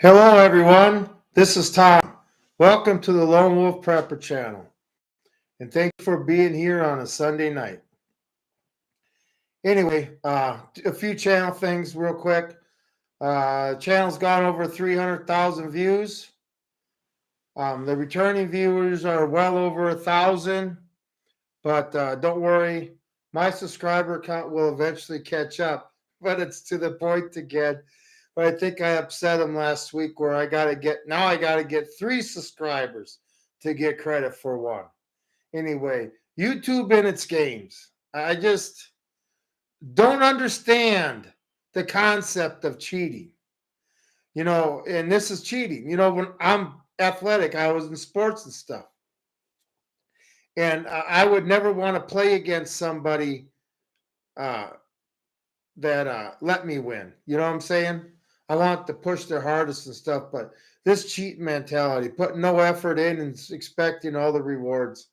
Hello, everyone. This is Tom. Welcome to the Lone Wolf Prepper channel. And thank you for being here on a Sunday night. Anyway, a few channel things real quick. Channel's gone over 300,000 views. The returning viewers are well over 1,000. But don't worry, my subscriber count will eventually catch up. But it's to the point again. But I think I upset them last week where I got to get 3 subscribers to get credit for one. Anyway, YouTube and its games. I just don't understand the concept of cheating. And this is cheating. When I'm athletic, I was in sports and stuff. And I would never want to play against somebody uh, that let me win. You know what I'm saying? I want to push their hardest and stuff, but this cheat mentality, putting no effort in and expecting all the rewards.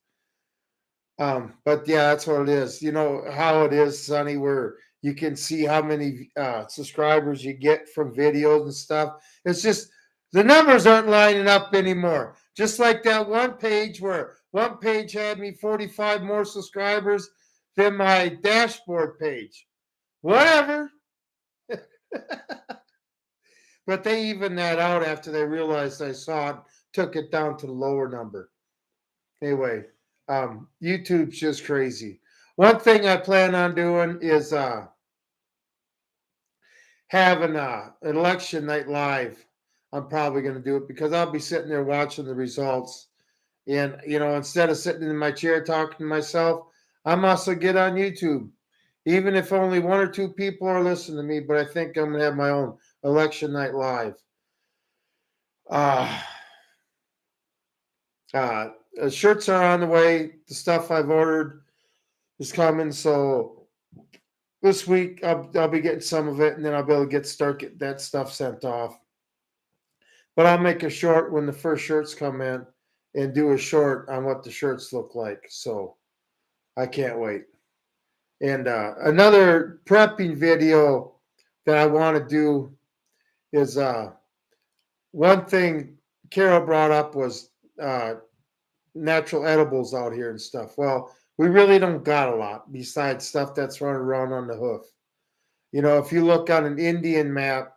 But yeah, that's what it is. You know how it is, Sonny, where you can see how many subscribers you get from videos and stuff. It's just the numbers aren't lining up anymore. Just like that one page where one page had me 45 more subscribers than my dashboard page. Whatever. But they evened that out after they realized I saw it, took it down to the lower number. Anyway, YouTube's just crazy. One thing I plan on doing is having an election night live. I'm probably going to do it because I'll be sitting there watching the results. And, instead of sitting in my chair talking to myself, I'm also get on YouTube. Even if only 1 or 2 people are listening to me, but I think I'm going to have my own election night live. Uh, Shirts are on the way. The stuff I've ordered is coming. So this week I'll be getting some of it, and then I'll be able to start getting that stuff sent off. But I'll make a short when the first shirts come in and do a short on what the shirts look like. So I can't wait. And another prepping video that I want to do is one thing Carol brought up was natural edibles out here and stuff. Well, we really don't got a lot besides stuff that's running around on the hoof. If you look on an Indian map,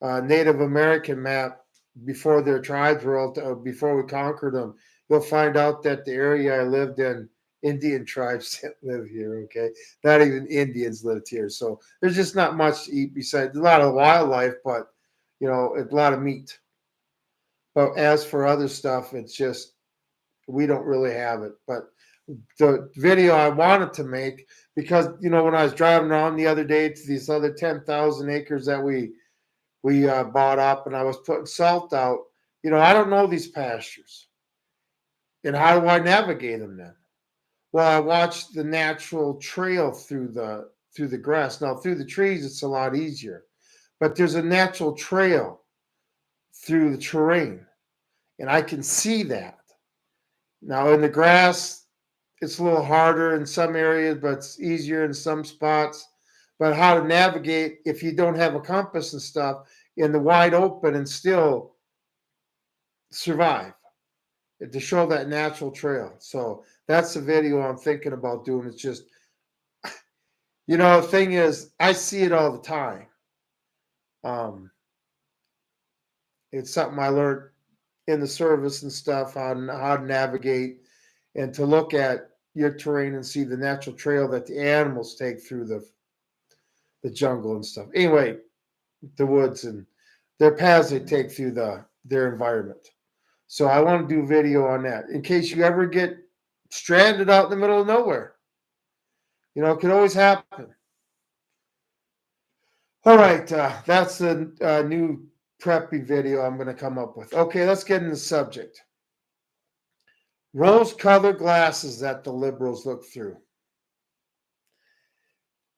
Native American map, before their tribes were before we conquered them, you'll find out that the area I lived in, Indian tribes didn't live here. Okay, not even Indians lived here. So there's just not much to eat besides a lot of wildlife, but a lot of meat. But as for other stuff, it's just we don't really have it. But the video I wanted to make, because when I was driving around the other day to these other 10,000 acres that we bought up, and I was putting salt out. I don't know these pastures, and how do I navigate them then? Well, I watched the natural trail through the grass. Now through the trees, it's a lot easier, but there's a natural trail through the terrain, and I can see that. Now in the grass, it's a little harder in some areas, but it's easier in some spots. But how to navigate if you don't have a compass and stuff in the wide open and still survive, to show that natural trail. So that's the video I'm thinking about doing. It's just, the thing is, I see it all the time. It's something I learned in the service and stuff on how to navigate and to look at your terrain and see the natural trail that the animals take through the jungle and stuff. Anyway, the woods and their paths they take through their environment. So I want to do video on that in case you ever get stranded out in the middle of nowhere. It could always happen. All right, that's a new preppy video I'm going to come up with. Okay, let's get into the subject. Rose-colored glasses that the liberals look through.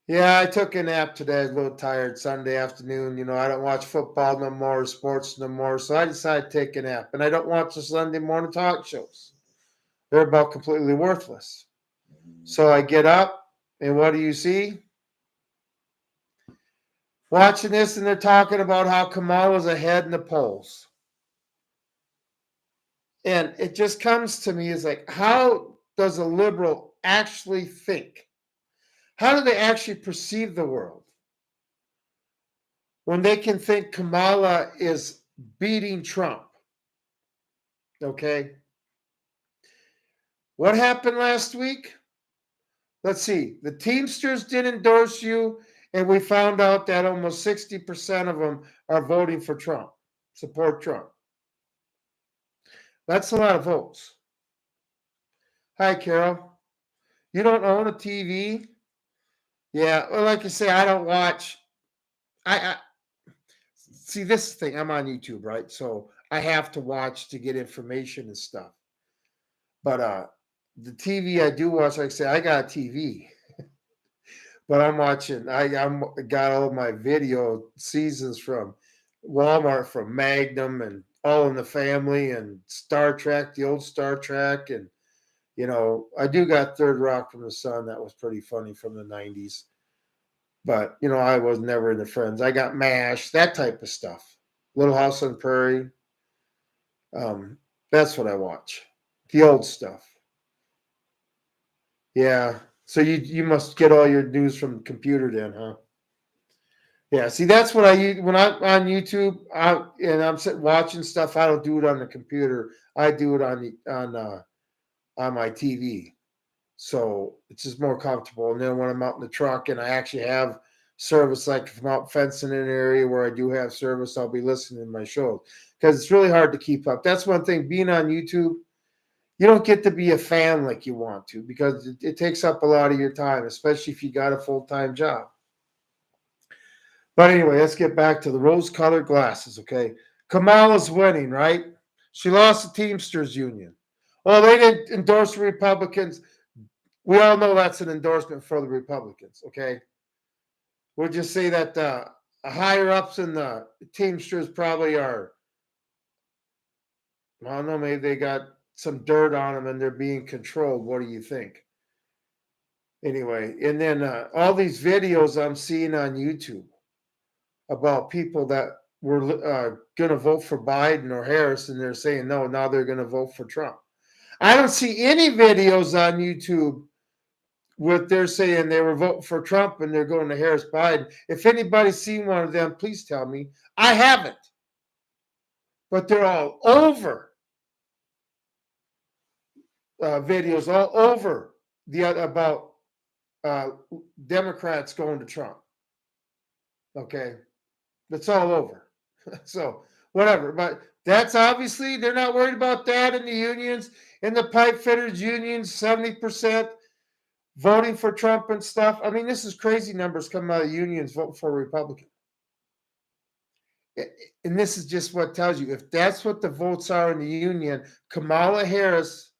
Yeah, I took a nap today. I was a little tired Sunday afternoon. I don't watch football no more, sports no more. So I decided to take a nap. And I don't watch the Sunday morning talk shows. They're about completely worthless. So I get up, and what do you see? watching this, and they're talking about how Kamala's ahead in the polls. And it just comes to me as like, how does a liberal actually think? How do they actually perceive the world when they can think Kamala is beating Trump? Okay. What happened last week? Let's see. The Teamsters did endorse you, and we found out that almost 60% of them are voting for Trump, support Trump. That's a lot of votes. Hi, Carol. You don't own a TV? Yeah, well, like you say, I don't watch. I see this thing. I'm on YouTube, right? So I have to watch to get information and stuff. But the TV I do watch, like I say, I got a TV, but I'm watching. I'm got all my video seasons from Walmart, from Magnum, and All in the Family, and Star Trek, the old Star Trek, and I do got Third Rock from the Sun. That was pretty funny from the '90s. But I was never into Friends. I got MASH, that type of stuff. Little House on the Prairie. That's what I watch. The old stuff. Yeah. So you must get all your news from the computer then, huh? Yeah. See, that's what I use when I'm on YouTube. And I'm watching stuff. I don't do it on the computer. I do it on my TV. So it's just more comfortable. And then when I'm out in the truck and I actually have service, like if I'm out fencing in an area where I do have service, I'll be listening to my shows because it's really hard to keep up. That's one thing. Being on YouTube, you don't get to be a fan like you want to because it takes up a lot of your time, especially if you got a full-time job. But anyway, let's get back to the rose-colored glasses, okay? Kamala's winning, right? She lost the Teamsters Union. Well, they didn't endorse the Republicans. We all know that's an endorsement for the Republicans, okay? We'll just say that the higher ups in the Teamsters probably are, I don't know, maybe they got some dirt on them and they're being controlled. What do you think? Anyway, and then all these videos I'm seeing on YouTube about people that were going to vote for Biden or Harris, and they're saying no, now they're going to vote for Trump. I don't see any videos on YouTube with they're saying they were voting for Trump and they're going to Harris Biden. If anybody's seen one of them, please tell me. I haven't. But they're all over videos, all over about Democrats going to Trump. Okay. That's all over. So whatever. But that's obviously, they're not worried about that in the unions, in the pipe fitters unions, 70% voting for Trump and stuff. I mean, this is crazy numbers coming out of unions voting for a Republican. And this is just what tells you, if that's what the votes are in the union, Kamala Harris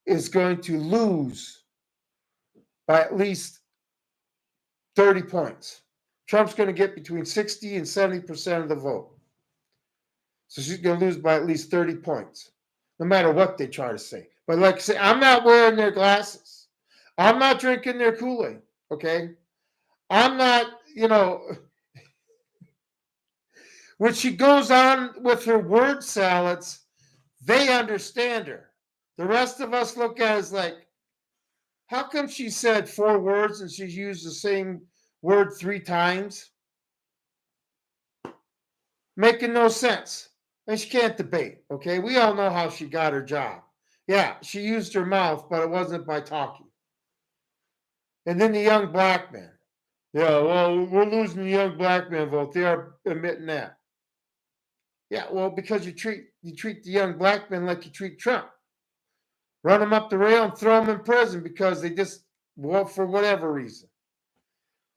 is going to lose by at least 30 points. Trump's going to get between 60 and 70% of the vote. So she's going to lose by at least 30 points, no matter what they try to say. But like I say, I'm not wearing their glasses. I'm not drinking their Kool-Aid, okay? I'm not, when she goes on with her word salads, they understand her. The rest of us look at it as like, how come she said 4 words and she's used the same word 3 times? Making no sense. And she can't debate, okay? We all know how she got her job. Yeah, she used her mouth, but it wasn't by talking. And then the young black men. Yeah, well, we're losing the young black man vote. They are admitting that. Yeah, well, because you treat the young black men like you treat Trump. Run them up the rail and throw them in prison because they just, well, for whatever reason.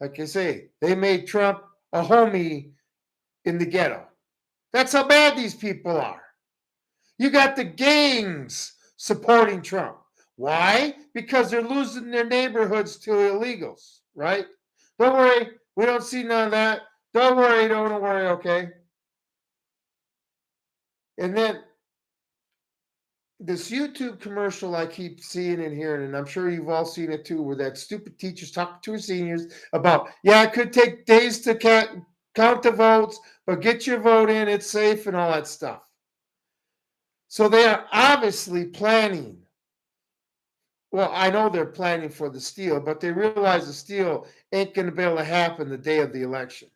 Like I say, they made Trump a homie in the ghetto. That's how bad these people are. You got the gangs supporting Trump. Why? Because they're losing their neighborhoods to illegals, right? Don't worry, we don't see none of that. Don't worry, don't worry, okay? And then this YouTube commercial I keep seeing and hearing, and I'm sure you've all seen it too, where that stupid teacher's talking to her seniors about, yeah, it could take days to count the votes, but get your vote in, it's safe and all that stuff. So they are obviously planning. Well, I know they're planning for the steal, but they realize the steal ain't going to be able to happen the day of the election.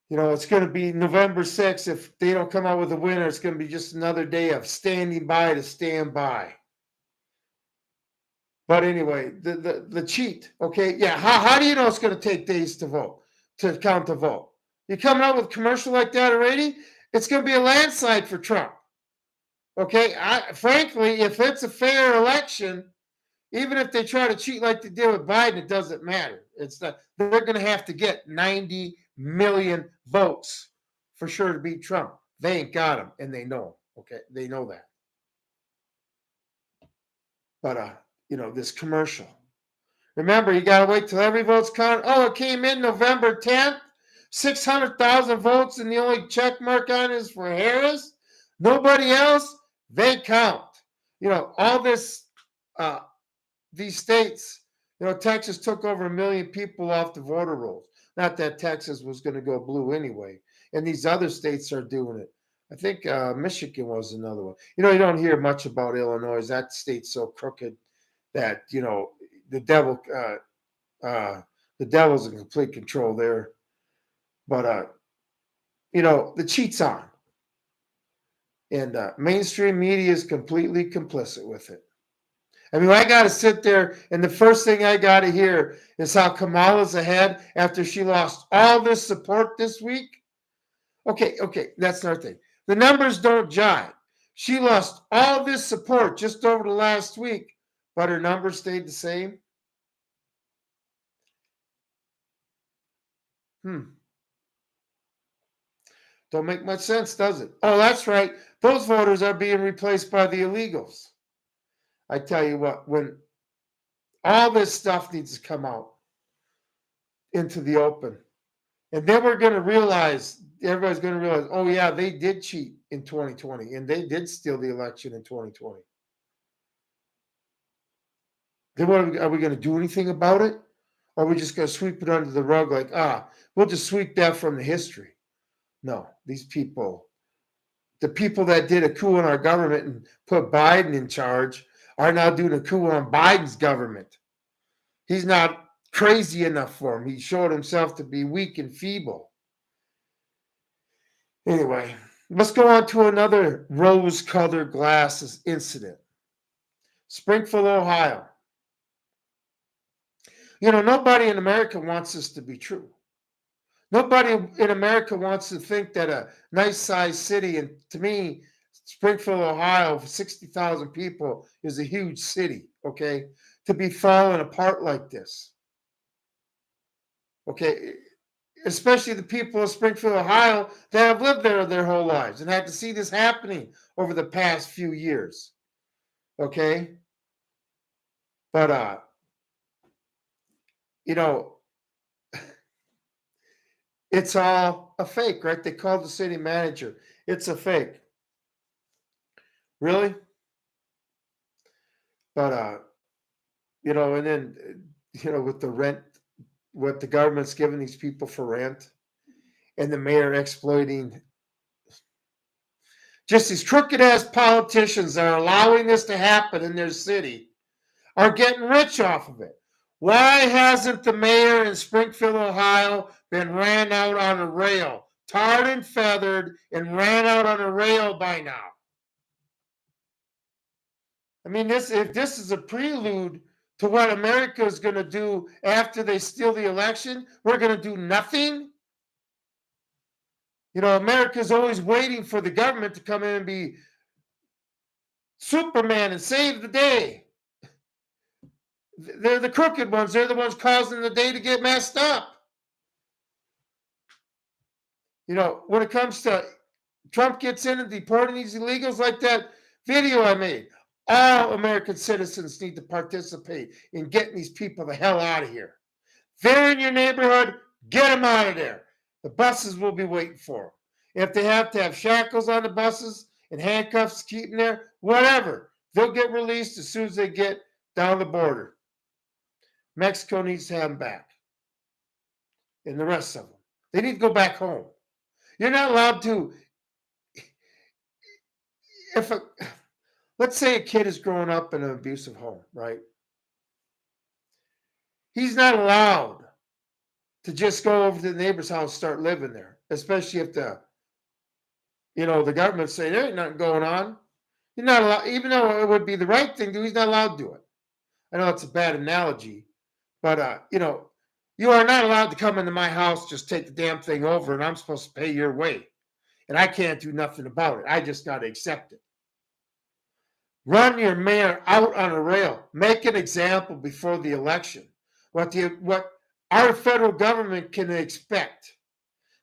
It's going to be November 6th. If they don't come out with a winner, it's going to be just another day of standing by to stand by. But anyway, the cheat, okay? Yeah, how do you know it's going to take days to vote, to count the vote? You coming out with a commercial like that already? It's going to be a landslide for Trump. Okay, frankly, if it's a fair election, even if they try to cheat like they did with Biden, it doesn't matter. It's not. They're going to have to get 90 million votes for sure to beat Trump. They ain't got him, and they know. Okay, they know that. But this commercial. Remember, you got to wait till every vote's counted. Oh, it came in November 10th, 600,000 votes, and the only check mark on it is for Harris. Nobody else. They count. All this. These states, Texas took over 1 million people off the voter rolls. Not that Texas was going to go blue anyway. And these other states are doing it. I think Michigan was another one. You don't hear much about Illinois. That state's so crooked that, the devil's in complete control there. But, the cheat's on. And mainstream media is completely complicit with it. I mean, I got to sit there, and the first thing I got to hear is how Kamala's ahead after she lost all this support this week. Okay, that's another thing. The numbers don't jive. She lost all this support just over the last week, but her numbers stayed the same. Don't make much sense, does it? Oh, that's right. Those voters are being replaced by the illegals. I tell you what, when all this stuff needs to come out into the open, and then we're going to realize, everybody's going to realize, oh yeah, they did cheat in 2020, and they did steal the election in 2020. Then are we going to do anything about it? Or are we just going to sweep it under the rug like, we'll just sweep that from the history? No, these people, the people that did a coup in our government and put Biden in charge, are now doing a coup on Biden's government. He's not crazy enough for him. He showed himself to be weak and feeble. Anyway, let's go on to another rose-colored glasses incident. Springfield, Ohio. Nobody in America wants this to be true. Nobody in America wants to think that a nice-sized city, and to me, Springfield, Ohio, 60,000 people is a huge city, okay, to be falling apart like this. Okay, especially the people of Springfield, Ohio, that have lived there their whole lives and had to see this happening over the past few years. Okay? But, it's all a fake, right? They called the city manager. It's a fake. Really? But, and then, with the rent, what the government's giving these people for rent, and the mayor exploiting just these crooked ass politicians that are allowing this to happen in their city are getting rich off of it. Why hasn't the mayor in Springfield, Ohio been ran out on a rail, tarred and feathered, and ran out on a rail by now? I mean, if this is a prelude to what America is going to do after they steal the election, we're going to do nothing. America's always waiting for the government to come in and be Superman and save the day. They're the crooked ones. They're the ones causing the day to get messed up. When it comes to Trump gets in and deporting these illegals, like that video I made, all American citizens need to participate in getting these people the hell out of here. They're in your neighborhood, get them out of there. The buses will be waiting for them. If they have to have shackles on the buses and handcuffs to keep them there, whatever, they'll get released as soon as they get down the border. Mexico needs to have them back. and the rest of them. They need to go back home. You're not allowed to. Let's say a kid is growing up in an abusive home, right? He's not allowed to just go over to the neighbor's house and start living there, especially if the government's saying there ain't nothing going on. You're not allowed, even though it would be the right thing to do, he's not allowed to do it. I know it's a bad analogy, but you are not allowed to come into my house, just take the damn thing over, and I'm supposed to pay your way. And I can't do nothing about it. I just got to accept it. Run your mayor out on a rail. Make an example before the election. What our federal government can expect.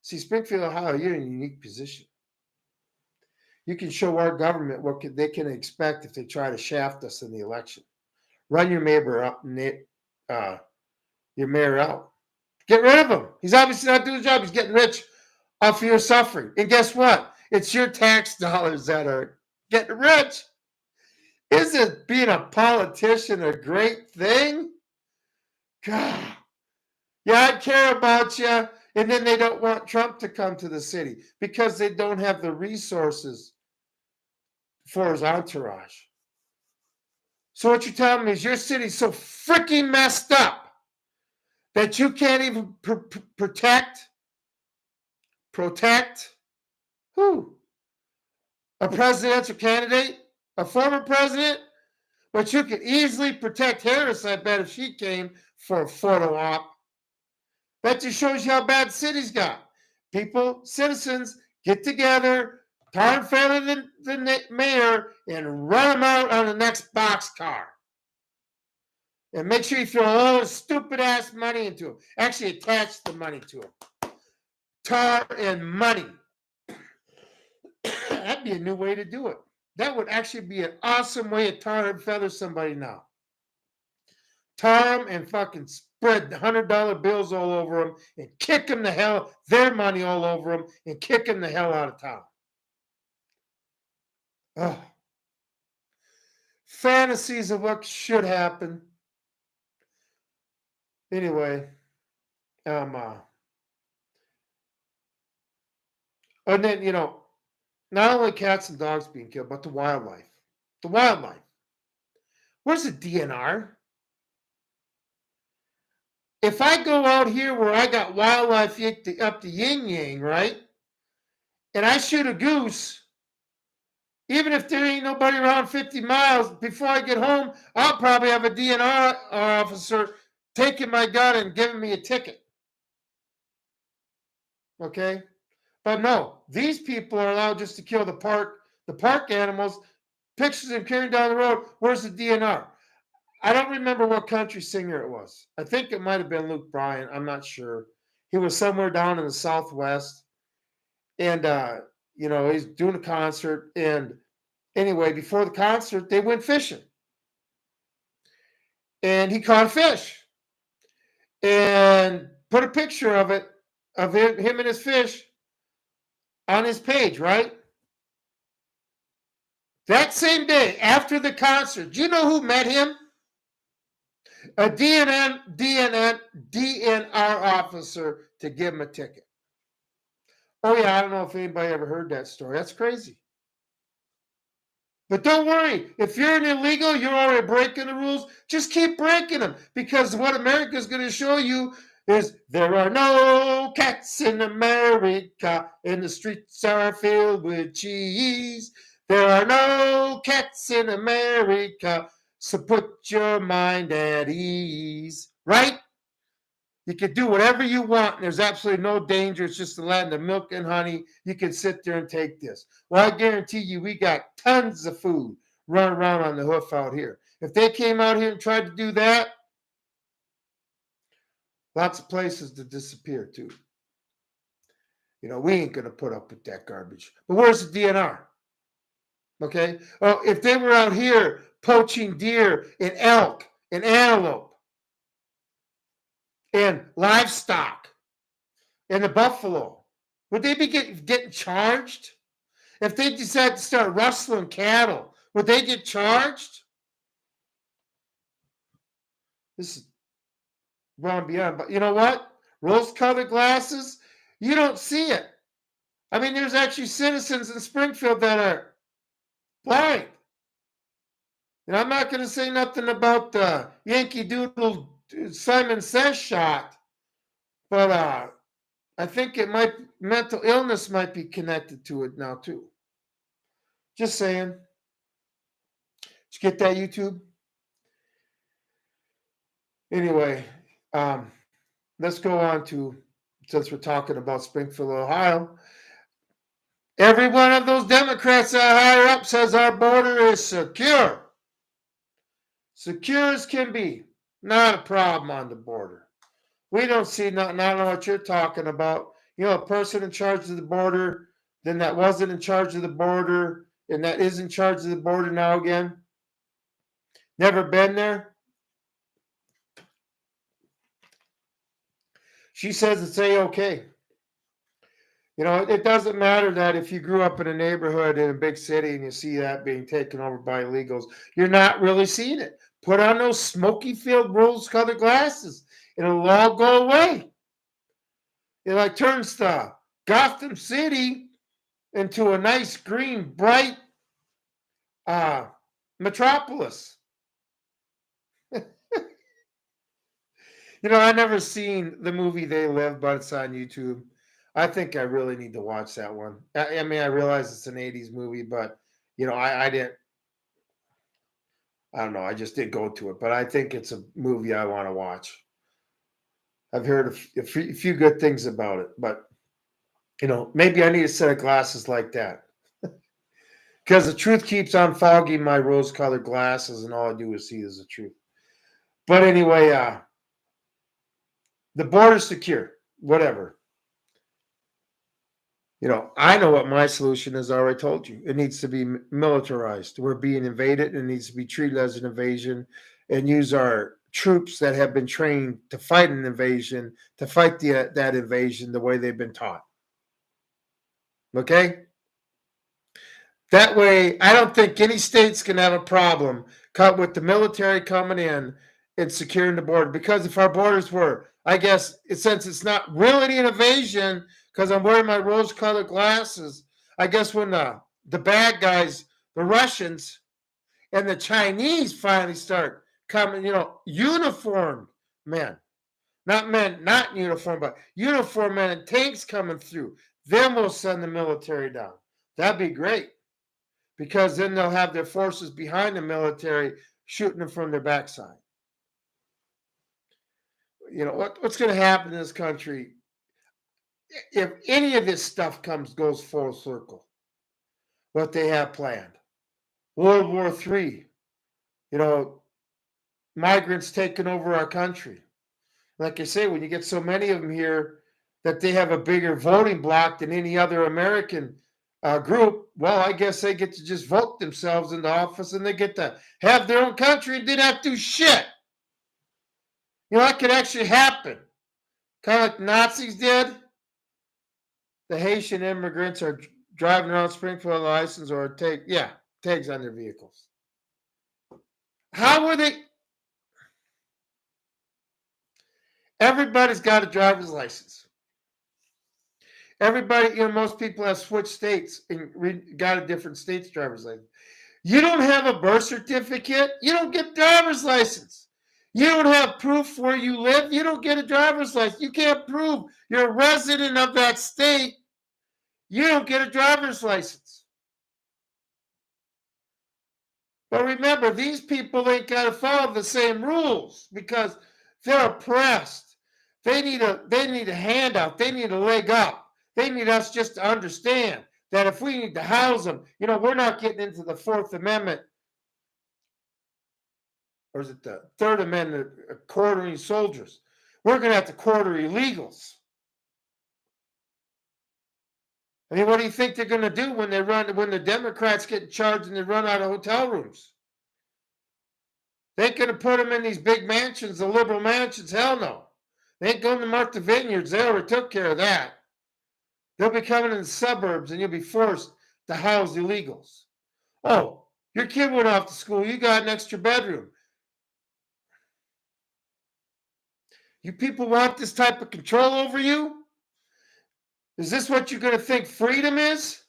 See, Springfield, Ohio, you're in a unique position. You can show our government what they can expect if they try to shaft us in the election. Run your mayor out. Get rid of him. He's obviously not doing his job. He's getting rich off of your suffering. And guess what? It's your tax dollars that are getting rich. Isn't being a politician a great thing? God. Yeah, I care about you. And then they don't want Trump to come to the city because they don't have the resources for his entourage. So what you're telling me is your city's so freaking messed up that you can't even protect who? A presidential candidate? A former president? But you could easily protect Harris, I bet, if she came for a photo op. That just shows you how bad the city's got. People, citizens, get together, tar and feather the mayor, and run him out on the next boxcar. And make sure you throw all the stupid-ass money into him. Actually, attach the money to him. Tar and money. That'd be a new way to do it. That would actually be an awesome way to tar and feather somebody now. Tar them and fucking spread $100 bills all over them and kick them the hell, their money all over them and kick them the hell out of town. Oh. Fantasies of what should happen. Anyway, and then, not only cats and dogs being killed, but the wildlife. The wildlife. Where's the DNR? If I go out here where I got wildlife up the yin yang, right? And I shoot a goose, even if there ain't nobody around 50 miles, before I get home, I'll probably have a DNR officer taking my gun and giving me a ticket. Okay? But no, these people are allowed just to kill the park animals, pictures of them carrying down the road. Where's the DNR? I don't remember what country singer it was. I think it might have been Luke Bryan. I'm not sure. He was somewhere down in the Southwest. And, he's doing a concert. And anyway, before the concert, they went fishing. And he caught a fish. And put a picture of it, of him and his fish, on his page, right? That same day, after the concert, do you know who met him? A DNR officer to give him a ticket. Oh yeah, I don't know if anybody ever heard that story. That's crazy. But don't worry, if you're an illegal, you're already breaking the rules, just keep breaking them. Because what America's going to show you is there are no cats in America, and the streets are filled with cheese. There are no cats in America, so put your mind at ease. Right? You can do whatever you want, and there's absolutely no danger. It's just the land of milk and honey. You can sit there and take this. Well, I guarantee you, we got tons of food running around on the hoof out here. If they came out here and tried to do that, lots of places to disappear too. We ain't going to put up with that garbage. But where's the DNR? Okay? Well, if they were out here poaching deer and elk and antelope, and livestock, and the buffalo, would they be getting charged? If they decide to start rustling cattle, would they get charged? This is wrong beyond. But you know what? rose-colored glasses, you don't see it. I mean, there's actually citizens in Springfield that are blind. And I'm not going to say nothing about the Yankee Doodle Simon Says shot, but I think mental illness might be connected to it now too. Just saying. Did you get that, YouTube? Anyway, let's go on to, since we're talking about Springfield, Ohio. Every one of those Democrats that are higher up says our border is secure. Secure as can be. Not a problem on the border. We don't see nothing. I don't know what you're talking about. You know, a person in charge of the border, then that wasn't in charge of the border, and that is in charge of the border now again. Never been there. She says it's A-okay. You know, it doesn't matter that if you grew up in a neighborhood in a big city and you see that being taken over by illegals, you're not really seeing it. Put on those smoky-filled rose-colored glasses. It'll all go away. It like turns the Gotham City into a nice, green, bright metropolis. You know, I never seen the movie They Live, but it's on YouTube. I think I really need to watch that one. I mean, I realize it's an 80s movie, but, you know, I didn't, I don't know, I just didn't go to it. But I think it's a movie I want to watch. I've heard a few good things about it, but, you know, maybe I need a set of glasses like that. Because the truth keeps on fogging my rose-colored glasses, and all I do is see is the truth. But anyway, the border's secure, whatever. You know, I know what my solution is. I already told you. It needs to be militarized. We're being invaded, and it needs to be treated as an invasion, and use our troops that have been trained to fight an invasion, to fight that invasion the way they've been taught. Okay? That way, I don't think any state's going to have a problem with the military coming in and securing the border. Because if our borders were, I guess, since it's not really an invasion, because I'm wearing my rose-colored glasses, I guess when the bad guys, the Russians and the Chinese finally start coming, you know, uniformed men, not in uniform, but uniformed men and tanks coming through, then we'll send the military down. That'd be great. Because then they'll have their forces behind the military shooting them from their backside. You know, what's going to happen in this country if any of this stuff goes full circle, what they have planned? World War III, you know, migrants taking over our country. Like I say, when you get so many of them here that they have a bigger voting bloc than any other American group, well, I guess they get to just vote themselves into office and they get to have their own country and didn't have to do shit. You know, that could actually happen. Kind of like the Nazis did. The Haitian immigrants are driving around Springfield license or tags on their vehicles. How were they? Everybody's got a driver's license. Everybody, you know, most people have switched states and got a different state's driver's license. You don't have a birth certificate, you don't get a driver's license. You don't have proof where you live, you don't get a driver's license. You can't prove you're a resident of that state, you don't get a driver's license. But remember, these people ain't got to follow the same rules because they're oppressed. They need a handout. They need a leg up. They need us just to understand that if we need to house them, you know, we're not getting into the Fourth Amendment, or is it the Third Amendment, quartering soldiers. We're going to have to quarter illegals. I mean, what do you think they're going to do when the Democrats get in charge and they run out of hotel rooms? They ain't going to put them in these big mansions, the liberal mansions. Hell no. They ain't going to Martha Vineyards. They already took care of that. They'll be coming in the suburbs and you'll be forced to house illegals. Oh, your kid went off to school. You got an extra bedroom. You people want this type of control over you? Is this what you're going to think freedom is?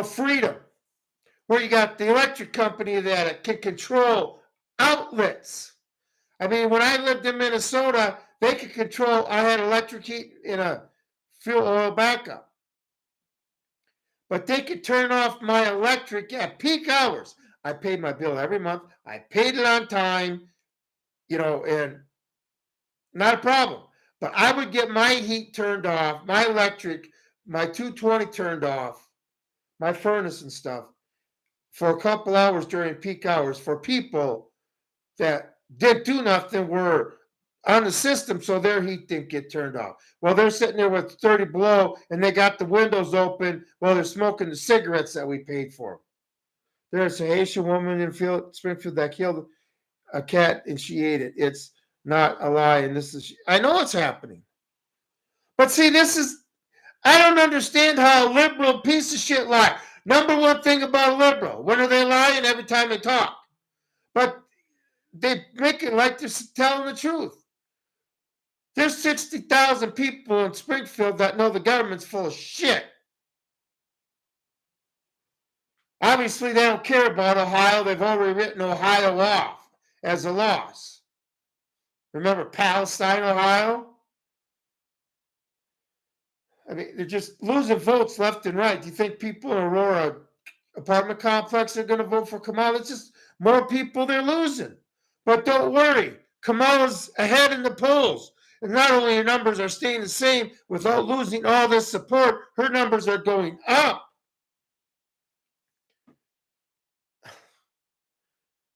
Freedom, where you got the electric company that can control outlets. I mean, when I lived in Minnesota, they could control, I had electric heat in a fuel oil backup. But they could turn off my electric at peak hours. I paid my bill every month. I paid it on time, and not a problem. But I would get my heat turned off, my electric, my 220 turned off, my furnace and stuff for a couple hours during peak hours for people that didn't do nothing, were on the system, so their heat didn't get turned off. Well, they're sitting there with 30 below and they got the windows open while they're smoking the cigarettes that we paid for. There's a Haitian woman in Springfield that killed a cat and she ate it. It's not a lie, and I know it's happening. But see, I don't understand how a liberal piece of shit lie. Number one thing about a liberal, when are they lying? Every time they talk. But they make it like they're telling the truth. There's 60,000 people in Springfield that know the government's full of shit. Obviously, they don't care about Ohio. They've already written Ohio off as a loss. Remember Palestine, Ohio? I mean, they're just losing votes left and right. Do you think people in Aurora apartment complex are going to vote for Kamala? It's just more people they're losing. But don't worry, Kamala's ahead in the polls. And not only her numbers are staying the same without losing all this support, her numbers are going up.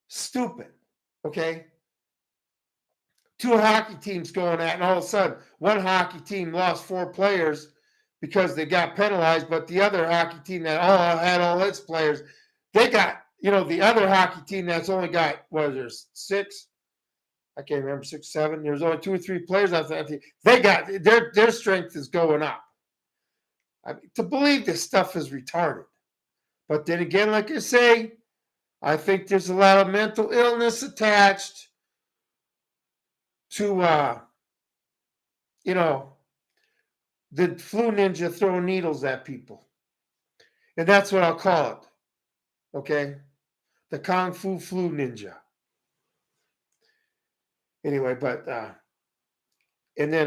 Stupid, okay? Two hockey teams going at, and all of a sudden, one hockey team lost 4 players because they got penalized, but the other hockey team that had all its players, they got, the other hockey team that's only got, what is there, 6? I can't remember, 6, 7. There's only 2 or 3 players on that team. They got, their strength is going up. I mean, to believe this stuff is retarded. But then again, like I say, I think there's a lot of mental illness attached to, the flu ninja throwing needles at people. And that's what I'll call it. Okay? The Kung Fu flu ninja. Anyway, but, and then,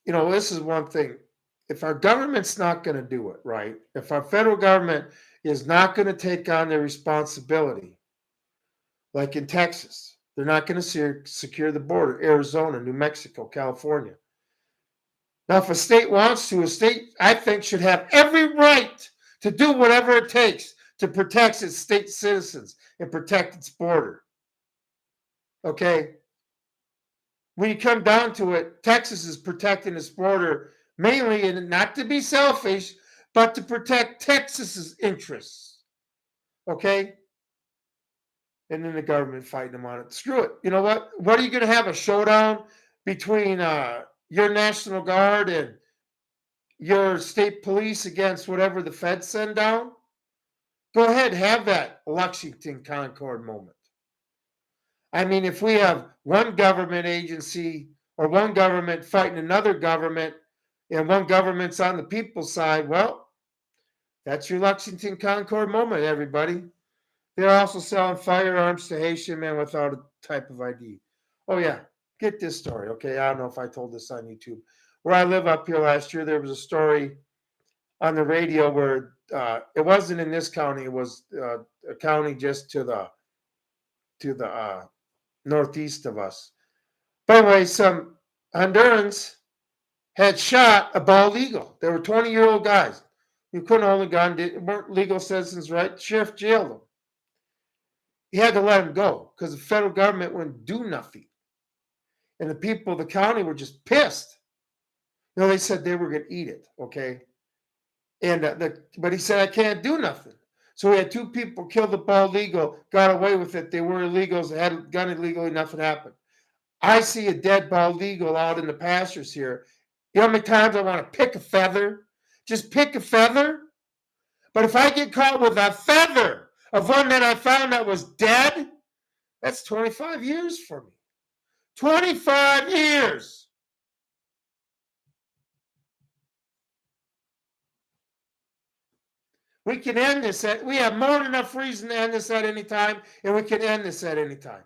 this is one thing. If our government's not going to do it, right? If our federal government is not going to take on their responsibility, like in Texas, they're not going to secure the border, Arizona, New Mexico, California. Now, if a state wants to, a state, I think, should have every right to do whatever it takes to protect its state citizens and protect its border. Okay? When you come down to it, Texas is protecting its border mainly, and not to be selfish, but to protect Texas's interests. Okay? And then the government fighting them on it. Screw it. You know what? What are you going to have, a showdown between your National Guard and your state police against whatever the feds send down? Go ahead, have that Lexington Concord moment. I mean, if we have one government agency or one government fighting another government and one government's on the people's side, well, that's your Lexington Concord moment, everybody. They're also selling firearms to Haitian men without a type of ID. Oh, yeah. Get this story, okay? I don't know if I told this on YouTube. Where I live up here last year, there was a story on the radio where it wasn't in this county. It was a county just to the northeast of us. By the way, some Hondurans had shot a bald eagle. They were 20-year-old guys. You couldn't hold a gun, weren't legal citizens, right? Sheriff jailed them. He had to let them go because the federal government wouldn't do nothing. And the people of the county were just pissed. They said they were going to eat it, okay? And but he said, I can't do nothing. So we had 2 people kill the bald eagle, got away with it. They were illegals, they had a gun illegally, nothing happened. I see a dead bald eagle out in the pastures here. You know how many times I want to pick a feather? Just pick a feather? But if I get caught with a feather of one that I found that was dead, That's 25 years for me. 25 years. We can end this we have more than enough reason to end this at any time, and we can end this at any time.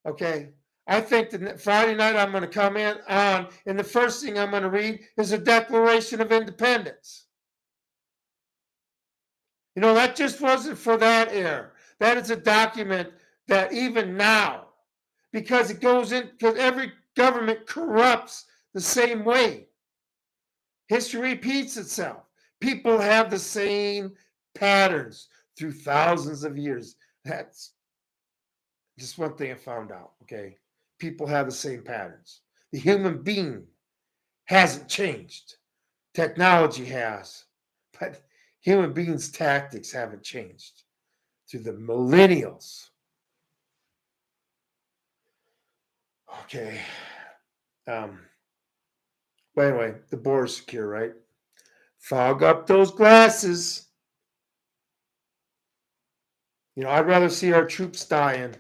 Okay. I think that Friday night I'm going to come in on, and the first thing I'm going to read is a Declaration of Independence. You know, that just wasn't for that era. That is a document that even now, because it goes in, because every government corrupts the same way. History repeats itself. People have the same patterns through thousands of years. That's just one thing I found out, okay? People have the same patterns. The human being hasn't changed. Technology has, but human beings' tactics haven't changed through the millennials. Okay. But anyway, the border's secure, right? Fog up those glasses. You know, I'd rather see our troops dying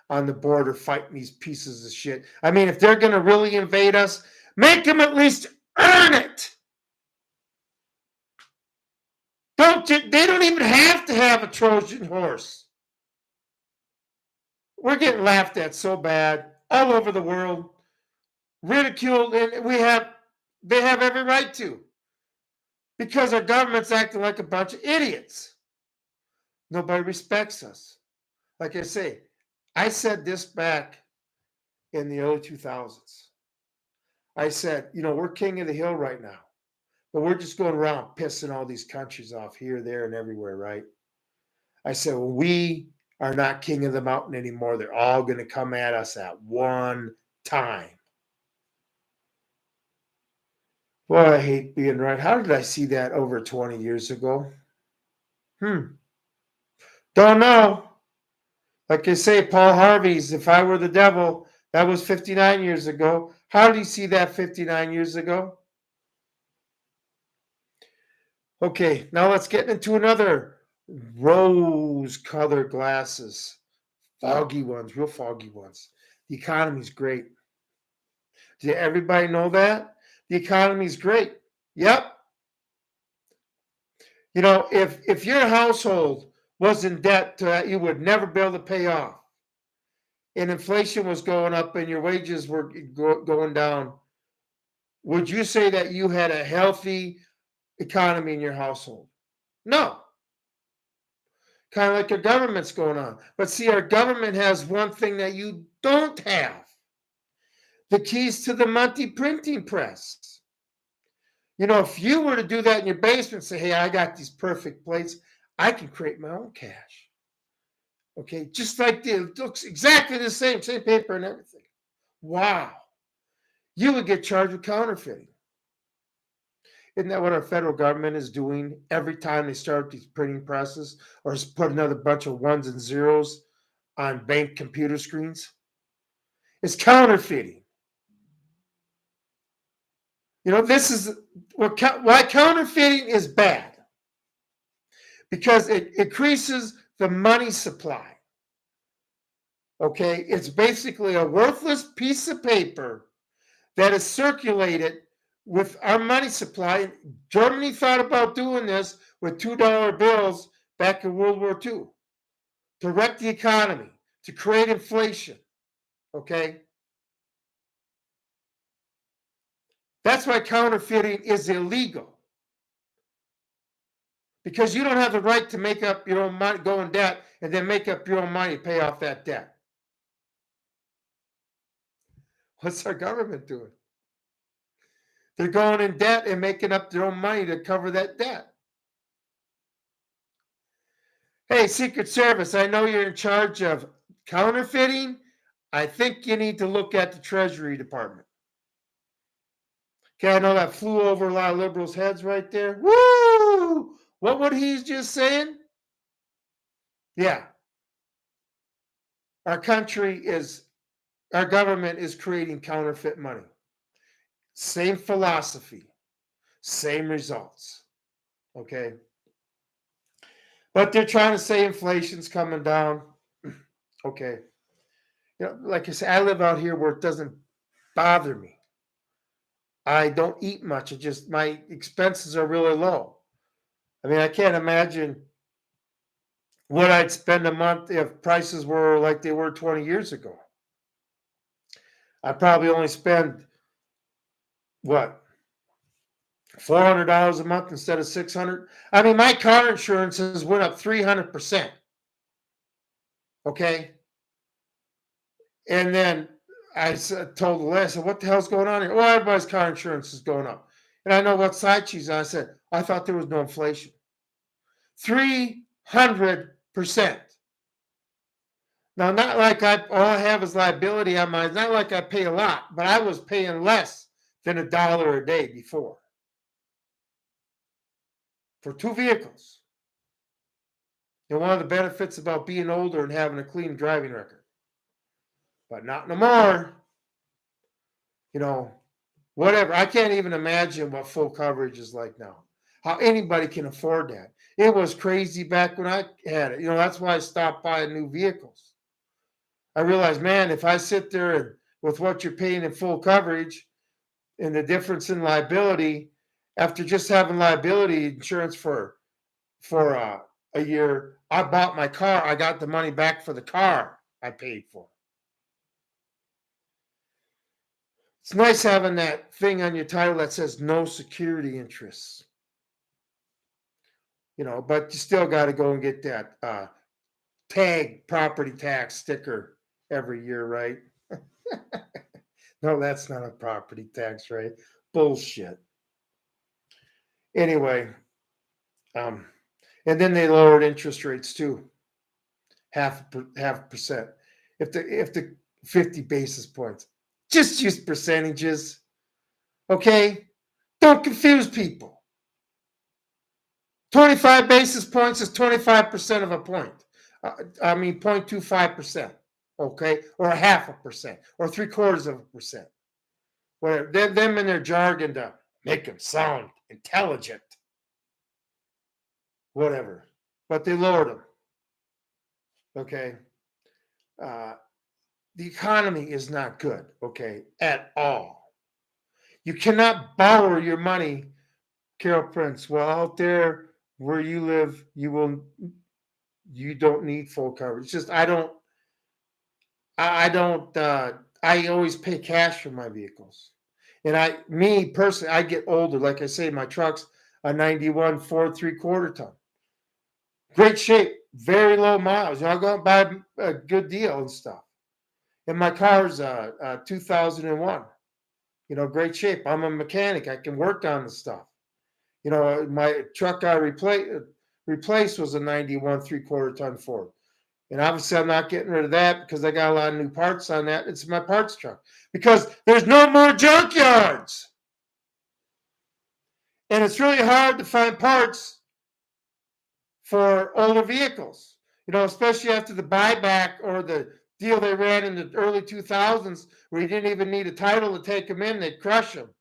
on the border fighting these pieces of shit. I mean, if they're going to really invade us, make them at least earn it. They don't even have to have a Trojan horse. We're getting laughed at so bad all over the world, ridiculed, and they have every right to, because our government's acting like a bunch of idiots. Nobody respects us. Like I say, I said this back in the early 2000s. I said, you know, we're king of the hill right now, but we're just going around pissing all these countries off here, there, and everywhere, right? I said, well, we are not king of the mountain anymore. They're all going to come at us at one time. Boy, I hate being right. How did I see that over 20 years ago? Don't know. Like I say, Paul Harvey's If I Were the Devil, that was 59 years ago. How did he see that 59 years ago? Okay, now let's get into another rose-colored glasses. Foggy ones, real foggy ones. The economy's great. Did everybody know that? The economy's great. Yep. You know, if your household was in debt that you would never be able to pay off, and inflation was going up and your wages were going down, would you say that you had a healthy economy in your household? No. Kind of like your government's going on. But see, our government has one thing that you don't have: the keys to the Monty printing press. You know, if you were to do that in your basement, say, hey, I got these perfect plates, I can create my own cash. Okay, just like it looks exactly the same paper and everything. Wow. You would get charged with counterfeiting. Isn't that what our federal government is doing every time they start these printing presses, or just put another bunch of ones and zeros on bank computer screens? It's counterfeiting. You know, this is why counterfeiting is bad, because it increases the money supply. Okay, it's basically a worthless piece of paper that is circulated with our money supply. Germany thought about doing this with $2 bills back in World War II to wreck the economy, to create inflation. Okay? That's why counterfeiting is illegal. Because you don't have the right to make up your own money, go in debt, and then make up your own money to pay off that debt. What's our government doing? They're going in debt and making up their own money to cover that debt. Hey, Secret Service, I know you're in charge of counterfeiting. I think you need to look at the Treasury Department. Okay, I know that flew over a lot of liberals' heads right there. Woo! What would he just saying? Yeah. Our government is creating counterfeit money. Same philosophy, same results. Okay. But they're trying to say inflation's coming down. Okay. like I said, I live out here where it doesn't bother me. I don't eat much. It just my expenses are really low. I mean, I can't imagine what I'd spend a month if prices were like they were 20 years ago. I'd probably only spend what, $400 a month instead of 600. I mean, my car insurance has went up 300%. Okay, and then told the lady, I said, "What the hell's going on here?" Well, everybody's car insurance is going up, and I know what side she's on. I said, "I thought there was no inflation." 300%. Now, not like all I have is liability on mine. Not like I pay a lot, but I was paying less than $1 a day before for two vehicles. And one of the benefits about being older and having a clean driving record, but not no more. Whatever. I can't even imagine what full coverage is like now. How anybody can afford that. It was crazy back when I had it. That's why I stopped buying new vehicles. I realized, man, if I sit there and with what you're paying in full coverage and the difference in liability, after just having liability insurance for a year, I bought my car. I got the money back for the car I paid for. It's nice having that thing on your title that says no security interests. But you still got to go and get that tag property tax sticker every year, right? No, that's not a property tax, right? Bullshit. Anyway, and then they lowered interest rates too, half percent. If the 50 basis points, just use percentages, okay? Don't confuse people. 25 basis points is 25% of a point. 0.25%, okay? Or a half a percent, or 0.75%. Whatever. Them in their jargon to make them sound intelligent. Whatever. But they lowered them. Okay? The economy is not good, okay, at all. You cannot borrow your money, Carol Prince. Well, out there where you live, you don't need full coverage. It's just I always pay cash for my vehicles. And me personally, I get older. Like I say, my truck's a 91 Ford 3/4 ton. Great shape, very low miles. I'll go and buy a good deal and stuff. And my car's 2001. Great shape. I'm a mechanic. I can work on the stuff. My truck I replaced was a 91 3/4 ton Ford. And obviously, I'm not getting rid of that because I got a lot of new parts on that. It's my parts truck because there's no more junkyards. And it's really hard to find parts for older vehicles, especially after the buyback or the deal they ran in the early 2000s where you didn't even need a title to take them in, they'd crush them.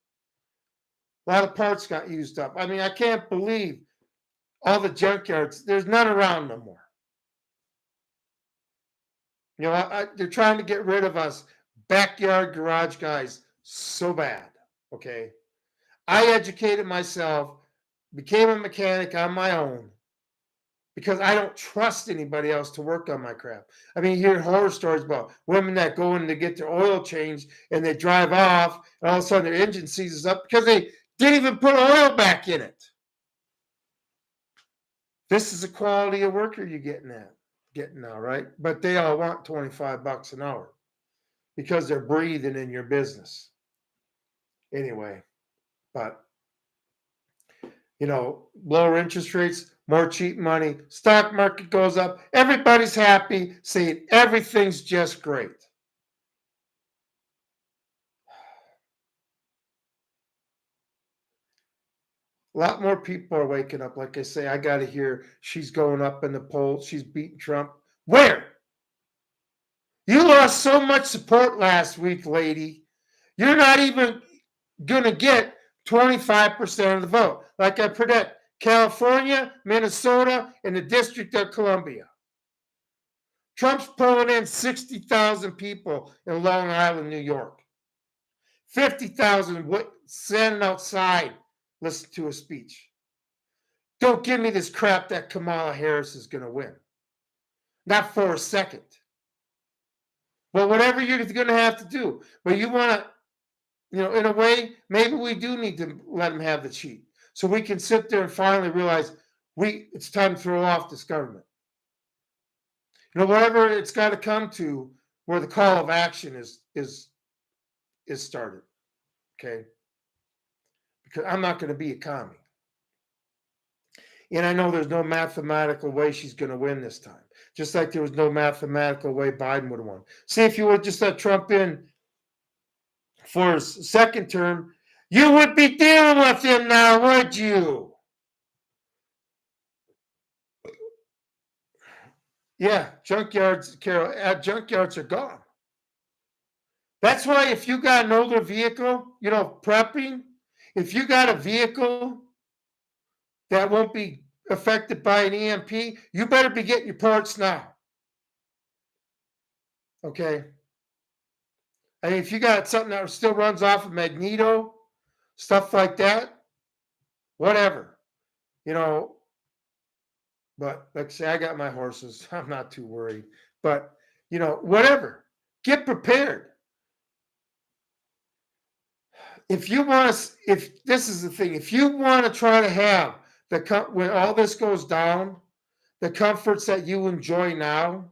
A lot of parts got used up. I mean, I can't believe all the junkyards, there's none around no more. They're trying to get rid of us backyard garage guys so bad, okay? I educated myself, became a mechanic on my own because I don't trust anybody else to work on my crap. I mean, you hear horror stories about women that go in to get their oil changed and they drive off and all of a sudden their engine seizes up because they didn't even put oil back in it. This is the quality of worker you're getting now, right? But they all want $25 an hour because they're breathing in your business. Anyway, but lower interest rates, more cheap money, stock market goes up, everybody's happy, saying everything's just great. A lot more people are waking up. Like I say, I got to hear she's going up in the polls. She's beating Trump. Where? You lost so much support last week, lady. You're not even going to get 25% of the vote. Like I predict, California, Minnesota, and the District of Columbia. Trump's pulling in 60,000 people in Long Island, New York. 50,000 standing outside listening to a speech. Don't give me this crap that Kamala Harris is going to win. Not for a second. Well, whatever you're going to have to do. But you want to, in a way, maybe we do need to let them have the cheat. So we can sit there and finally realize it's time to throw off this government. Whatever it's got to come to where the call of action is started. Okay? Because I'm not going to be a commie. And I know there's no mathematical way she's going to win this time. Just like there was no mathematical way Biden would have won. See, if you would just let Trump in for his second term, you would be dealing with him now, would you? Yeah, junkyards, Carol, junkyards are gone. That's why if you got an older vehicle, prepping, if you got a vehicle that won't be affected by an EMP, you better be getting your parts now. Okay? I mean, if you got something that still runs off of magneto, stuff like that, whatever, but like I say, I got my horses. I'm not too worried. But, whatever. Get prepared. If this is the thing, if you want to try to have when all this goes down, the comforts that you enjoy now,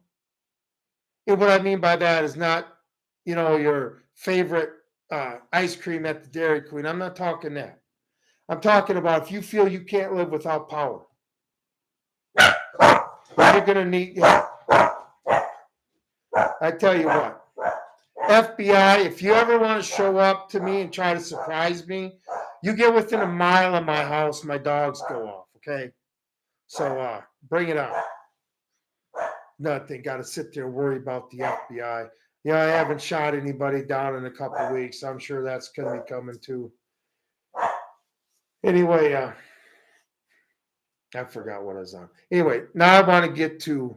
and what I mean by that is not, your favorite ice cream at the Dairy Queen. I'm not talking that. I'm talking about if you feel you can't live without power. You're going to need, I tell you what, FBI, if you ever want to show up to me and try to surprise me, you get within a mile of my house, my dogs go off, okay? So bring it on. Nothing, got to sit there and worry about the FBI. I haven't shot anybody down in a couple of weeks. I'm sure that's going to be coming too. Anyway, I forgot what I was on. Anyway, now I want to get to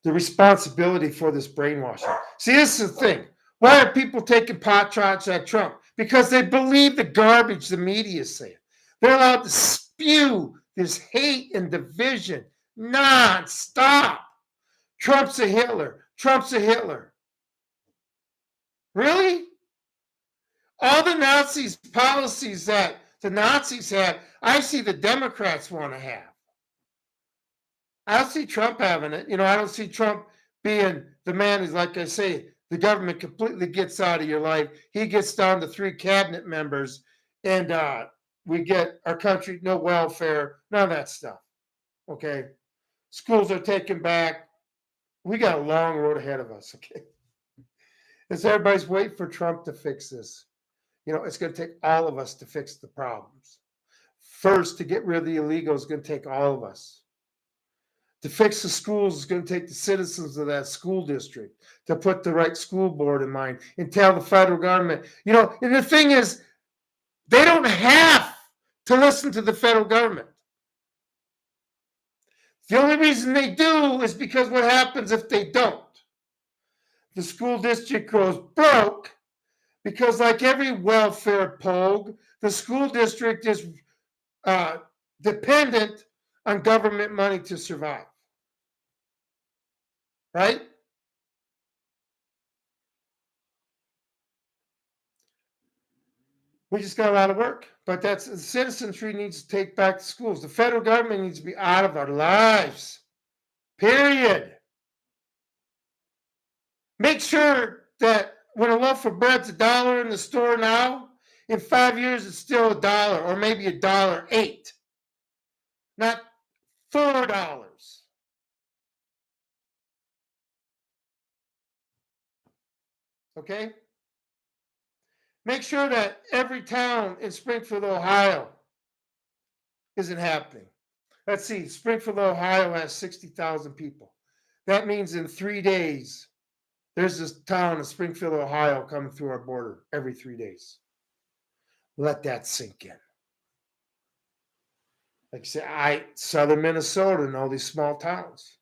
the responsibility for this brainwashing. See, this is the thing. Why are people taking pot shots at Trump? Because they believe the garbage the media is saying. They're allowed to spew this hate and division non-stop. Trump's a Hitler. Trump's a Hitler. Really? All the Nazis' policies that the Nazis had, I see the Democrats want to have. I don't see Trump having it. I don't see Trump being the man who's, like I say, the government completely gets out of your life. He gets down to 3 cabinet members, and we get our country, no welfare, none of that stuff. Okay? Schools are taken back. We got a long road ahead of us, okay? As everybody's waiting for Trump to fix this. It's going to take all of us to fix the problems. First, to get rid of the illegals is going to take all of us. To fix the schools is going to take the citizens of that school district to put the right school board in mind and tell the federal government. And the thing is, they don't have to listen to the federal government. The only reason they do is because what happens if they don't? The school district goes broke because, like every welfare pogue, the school district is dependent on government money to survive. Right? We just got a lot of work. But the citizenry needs to take back the schools. The federal government needs to be out of our lives. Period. Make sure that when a loaf of bread's $1 in the store now, in 5 years it's still $1 or maybe $1.08. Not $4. Okay? Make sure that every town in Springfield, Ohio isn't happening. Let's see, Springfield, Ohio has 60,000 people. That means in 3 days, there's this town in Springfield, Ohio coming through our border every 3 days. Let that sink in. Like I say, southern Minnesota and all these small towns.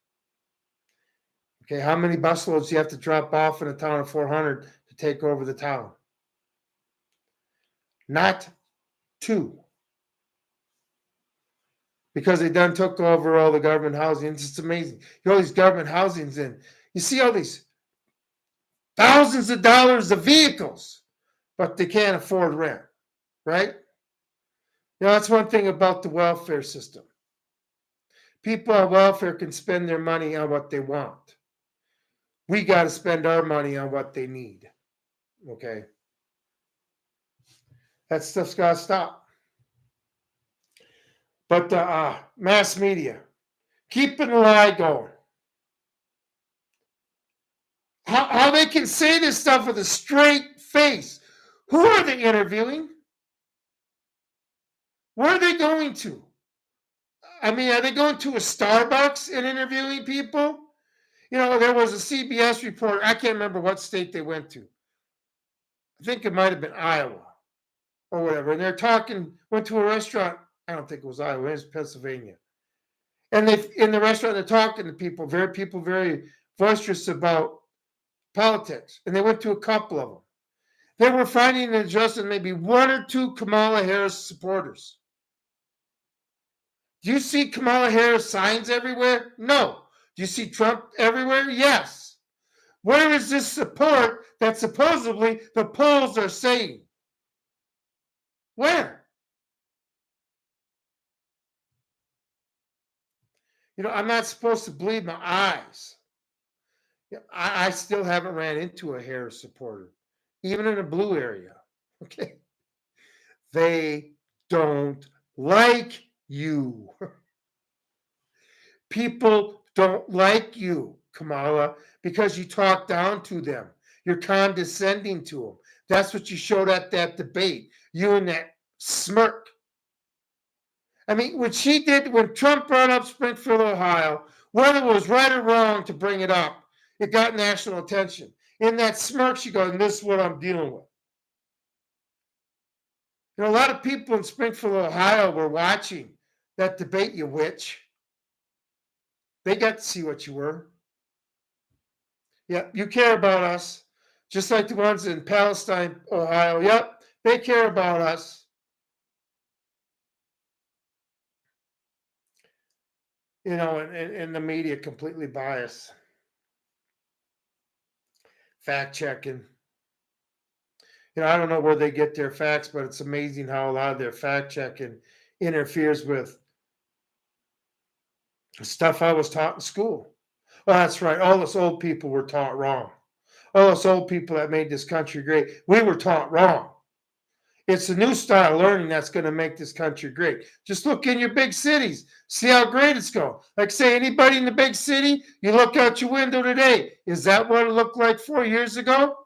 Okay, how many busloads do you have to drop off in a town of 400 to take over the town? Not two. Because they done took over all the government housing. It's just amazing. You all these government housings in. You see all these thousands of dollars of vehicles, but they can't afford rent, right? That's one thing about the welfare system. People on welfare can spend their money on what they want. We got to spend our money on what they need. Okay? That stuff's got to stop. But the mass media, keeping the lie going. How they can say this stuff with a straight face. Who are they interviewing? Where are they going to? I mean, are they going to a Starbucks and interviewing people? There was a CBS reporter. I can't remember what state they went to. I think it might have been Iowa or whatever. And they're went to a restaurant. I don't think it was Iowa. It was Pennsylvania. And in the restaurant, they're talking to people very boisterous about politics. And they went to a couple of them. They were finding and addressing maybe one or two Kamala Harris supporters. Do you see Kamala Harris signs everywhere? No. Do you see Trump everywhere? Yes. Where is this support that supposedly the polls are saying? Where? I'm not supposed to believe my eyes. I still haven't ran into a Harris supporter, even in a blue area. Okay. They don't like you. People don't like you, Kamala, because you talk down to them. You're condescending to them. That's what you showed at that debate. You and that smirk. I mean, when Trump brought up Springfield, Ohio, whether it was right or wrong to bring it up, it got national attention. In that smirk, she goes, and this is what I'm dealing with. A lot of people in Springfield, Ohio were watching that debate, you witch. They got to see what you were. Yeah, you care about us, just like the ones in Palestine, Ohio. Yep, they care about us. And the media completely biased. Fact checking. I don't know where they get their facts, but it's amazing how a lot of their fact checking interferes with stuff I was taught in school. Well, that's right. All us old people were taught wrong. All us old people that made this country great, we were taught wrong. It's a new style of learning that's going to make this country great. Just look in your big cities. See how great it's going. Like, say, anybody in the big city, you look out your window today. Is that what it looked like 4 years ago?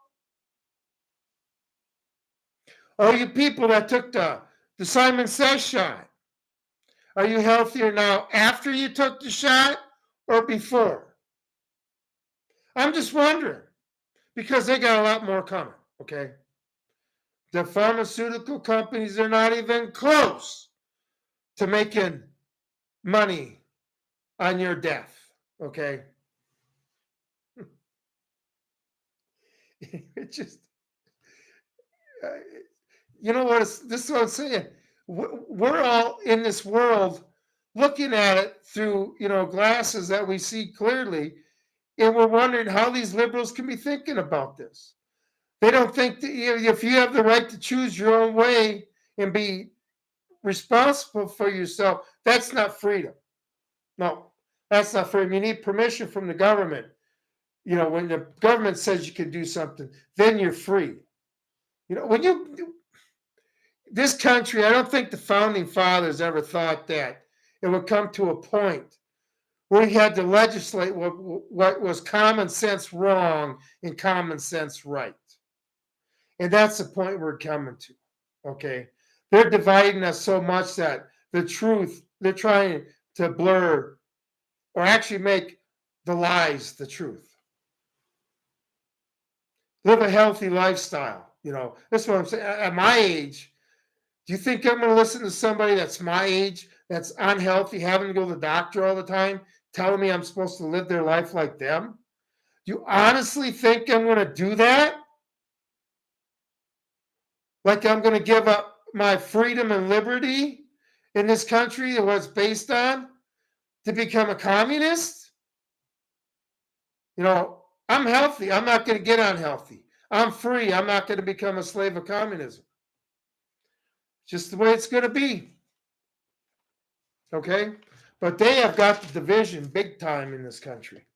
Oh, you people that took the Simon Says shot. Are you healthier now after you took the shot or before? I'm just wondering, because they got a lot more coming, okay? The pharmaceutical companies are not even close to making money on your death, okay? It just, this is what I'm saying. We're all in this world looking at it through, glasses that we see clearly, and we're wondering how these liberals can be thinking about this. They don't think that if you have the right to choose your own way and be responsible for yourself, that's not freedom. No, that's not freedom. You need permission from the government. When the government says you can do something, then you're free. This country, I don't think the founding fathers ever thought that it would come to a point where we had to legislate what was common sense wrong and common sense right. And that's the point we're coming to, okay? They're dividing us so much that the truth, they're trying to blur or actually make the lies the truth. Live a healthy lifestyle, That's what I'm saying. At my age, do you think I'm going to listen to somebody that's my age, that's unhealthy, having to go to the doctor all the time, telling me I'm supposed to live their life like them? You honestly think I'm going to do that? Like I'm going to give up my freedom and liberty in this country that was based on to become a communist? I'm healthy. I'm not going to get unhealthy. I'm free. I'm not going to become a slave of communism. Just the way it's going to be. Okay? But they have got the division big time in this country.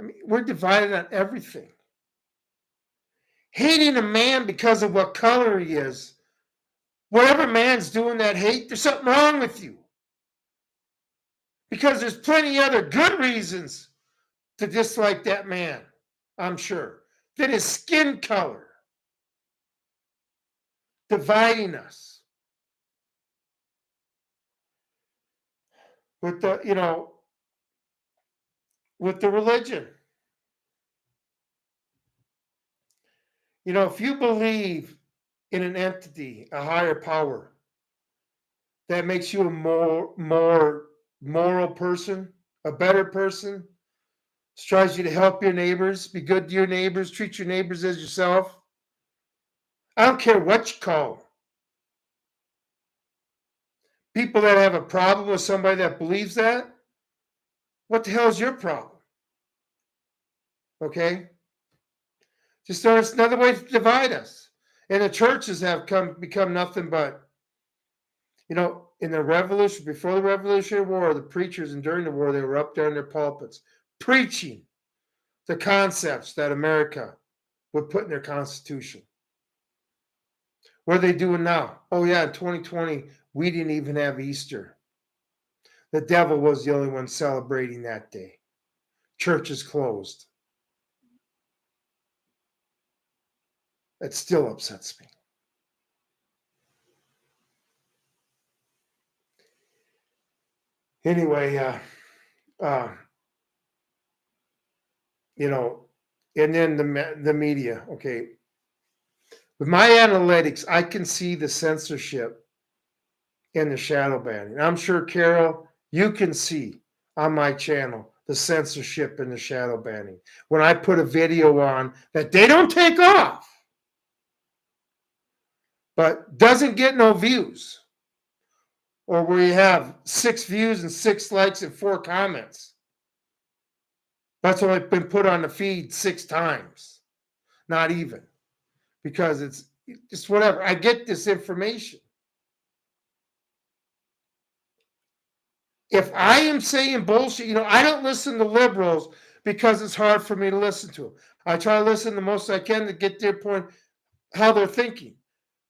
I mean, we're divided on everything. Hating a man because of what color he is, whatever man's doing that hate, there's something wrong with you. Because there's plenty other good reasons to dislike that man, I'm sure, than his skin color. Dividing us. With the religion. If you believe in an entity, a higher power, that makes you a more moral person, a better person, strives you to help your neighbors, be good to your neighbors, treat your neighbors as yourself. I don't care what you call them. People that have a problem with somebody that believes that, what the hell is your problem? Okay? Just there's another way to divide us. And the churches have become nothing but, in the revolution, before the Revolutionary War, the preachers, and during the war, they were up there in their pulpits preaching the concepts that America would put in their Constitution. What are they doing now? Oh, yeah, in 2020, we didn't even have Easter. The devil was the only one celebrating that day. Churches closed. That still upsets me. Anyway, and then the media. Okay, with my analytics, I can see the censorship and the shadow banning. I'm sure, Carol, you can see on my channel the censorship and the shadow banning. When I put a video on that they don't take off, but doesn't get no views, or where you have 6 views and 6 likes and 4 comments, that's only been put on the feed 6 times. Not even. Because it's just whatever. I get this information. If I am saying bullshit, I don't listen to liberals because it's hard for me to listen to them. I try to listen the most I can to get their point, how they're thinking.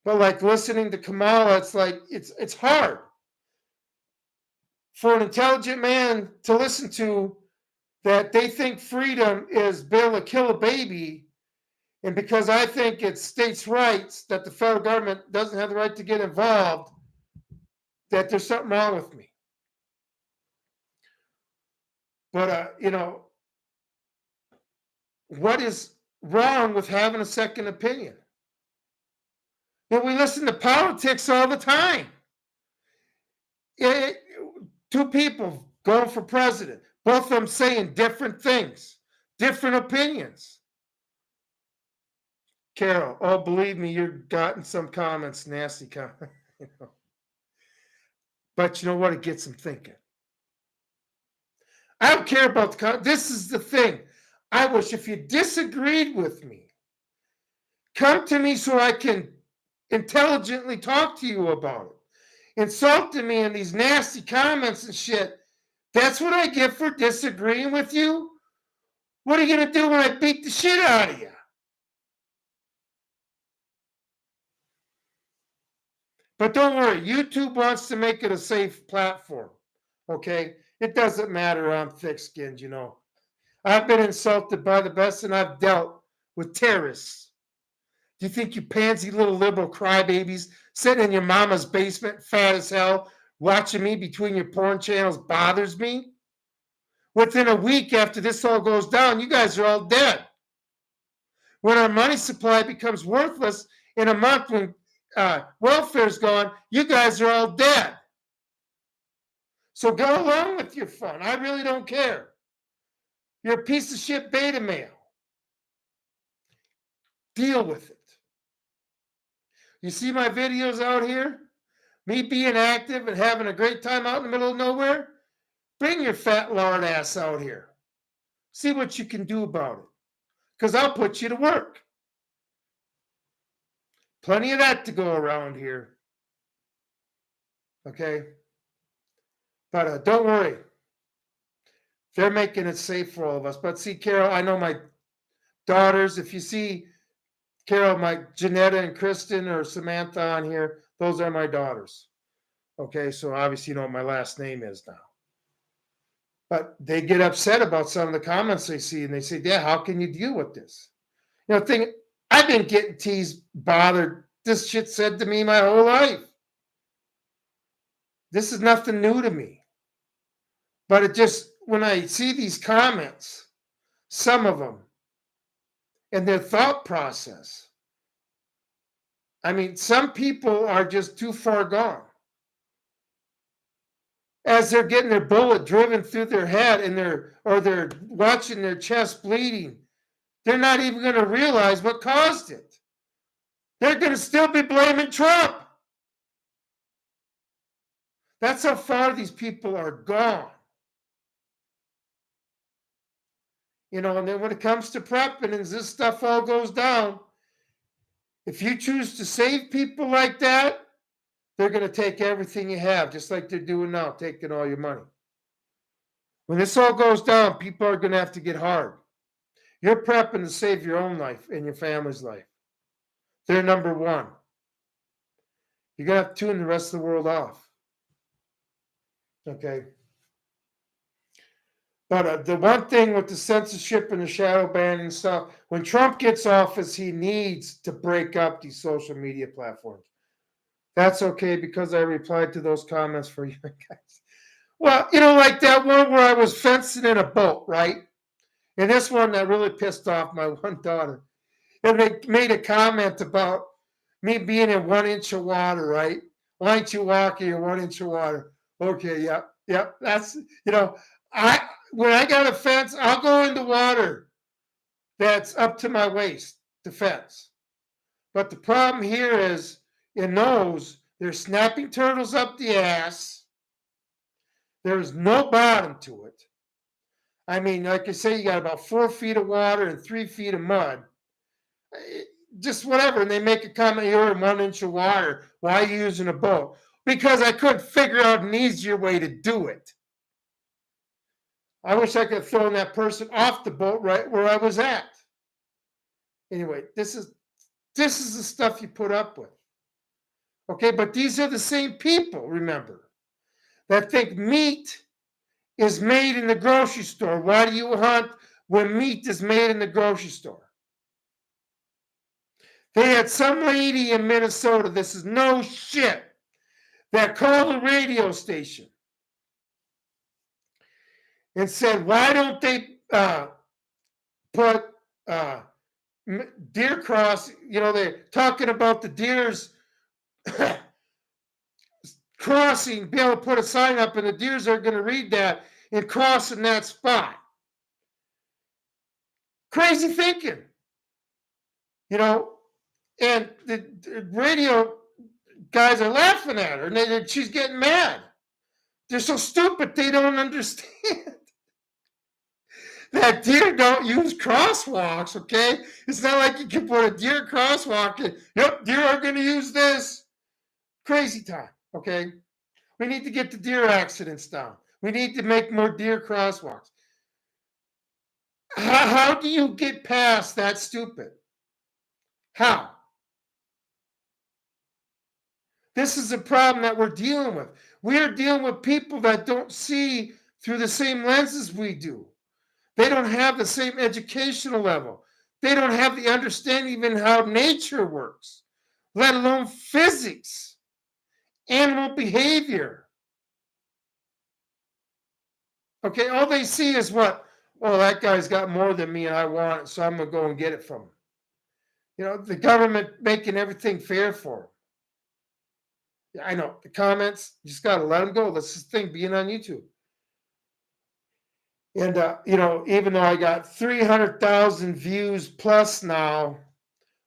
But like listening to Kamala, it's like, it's hard for an intelligent man to listen to that they think freedom is be able to kill a baby. And because I think it's states' rights that the federal government doesn't have the right to get involved, that there's something wrong with me. But, what is wrong with having a second opinion? We listen to politics all the time. 2 people going for president, both of them saying different things, different opinions. Carol, oh, believe me, you've gotten some comments, nasty comments. But you know what? It gets them thinking. I don't care about the this is the thing. I wish if you disagreed with me, come to me so I can intelligently talk to you about it. Insulting me in these nasty comments and shit. That's what I get for disagreeing with you? What are you going to do when I beat the shit out of you? But don't worry, YouTube wants to make it a safe platform. Okay? It doesn't matter. I'm thick-skinned, I've been insulted by the best, and I've dealt with terrorists. Do you think you pansy little liberal crybabies sitting in your mama's basement, fat as hell, watching me between your porn channels bothers me? Within a week after this all goes down, you guys are all dead. When our money supply becomes worthless in a month when welfare's gone, you guys are all dead. So go along with your fun. I really don't care. You're a piece of shit beta male. Deal with it. You see my videos out here? Me being active and having a great time out in the middle of nowhere? Bring your fat lard ass out here. See what you can do about it. Because I'll put you to work. Plenty of that to go around here. Okay? But don't worry. They're making it safe for all of us. But see, Carol, I know my daughters, if you see Carol, my Janetta and Kristen or Samantha on here, those are my daughters. Okay, so obviously you know what my last name is now. But they get upset about some of the comments they see, and they say, "Yeah, how can you deal with this?" You know, I've been getting teased, bothered. This shit said to me my whole life. This is nothing new to me. But it just, when I see these comments, some of them, and their thought process, I mean, some people are just too far gone. As they're getting their bullet driven through their head and they're watching their chest bleeding, they're not even going to realize what caused it. They're going to still be blaming Trump. That's how far these people are gone. You know, and then when it comes to prepping and as this stuff all goes down, if you choose to save people like that, they're going to take everything you have, just like they're doing now, taking all your money. When this all goes down, people are going to have to get hard. You're prepping to save your own life and your family's life. They're number one. You're going to have to tune the rest of the world off. Okay? But the one thing with the censorship and the shadow banning stuff, when Trump gets office, he needs to break up these social media platforms. That's okay because I replied to those comments for you guys. Well, you know, like that one where I was fencing in a boat, right? And this one that really pissed off my one daughter. And they made a comment about me being in 1 inch of water, right? Why don't you walk in 1 inch of water? Okay, yep. That's, you know, when I got a fence, I'll go into water that's up to my waist, the fence. But the problem here is in those, there's snapping turtles up the ass. There's no bottom to it. I mean, like I say, you got about 4 feet of water and 3 feet of mud. Just whatever. And they make a comment, you're in 1 inch of water. Why are you using a boat? Because I couldn't figure out an easier way to do it. I wish I could have thrown that person off the boat right where I was at. Anyway, this is the stuff you put up with. Okay, but these are the same people, remember, that think meat is made in the grocery store. Why do you hunt when meat is made in the grocery store? They had some lady in Minnesota, this is no shit, that called a radio station and said, why don't they put deer cross, you know, they're talking about the deers crossing, be able to put a sign up and the deers are going to read that and cross in that spot. Crazy thinking, you know, and the radio guys are laughing at her and she's getting mad. They're so stupid, they don't understand that deer don't use crosswalks, okay? It's not like you can put a deer crosswalk in. Yep, deer are going to use this. Crazy time, okay? We need to get the deer accidents down. We need to make more deer crosswalks. How do you get past that stupid? How? This is a problem that we're dealing with. We are dealing with people that don't see through the same lenses we do. They don't have the same educational level. They don't have the understanding even how nature works, let alone physics, animal behavior. Okay, all they see is what? Oh, that guy's got more than me and I want it, so I'm going to go and get it from him. You know, the government making everything fair for him. Yeah, I know, the comments, you just got to let them go. That's the thing being on YouTube. And, even though I got 300,000 views plus now,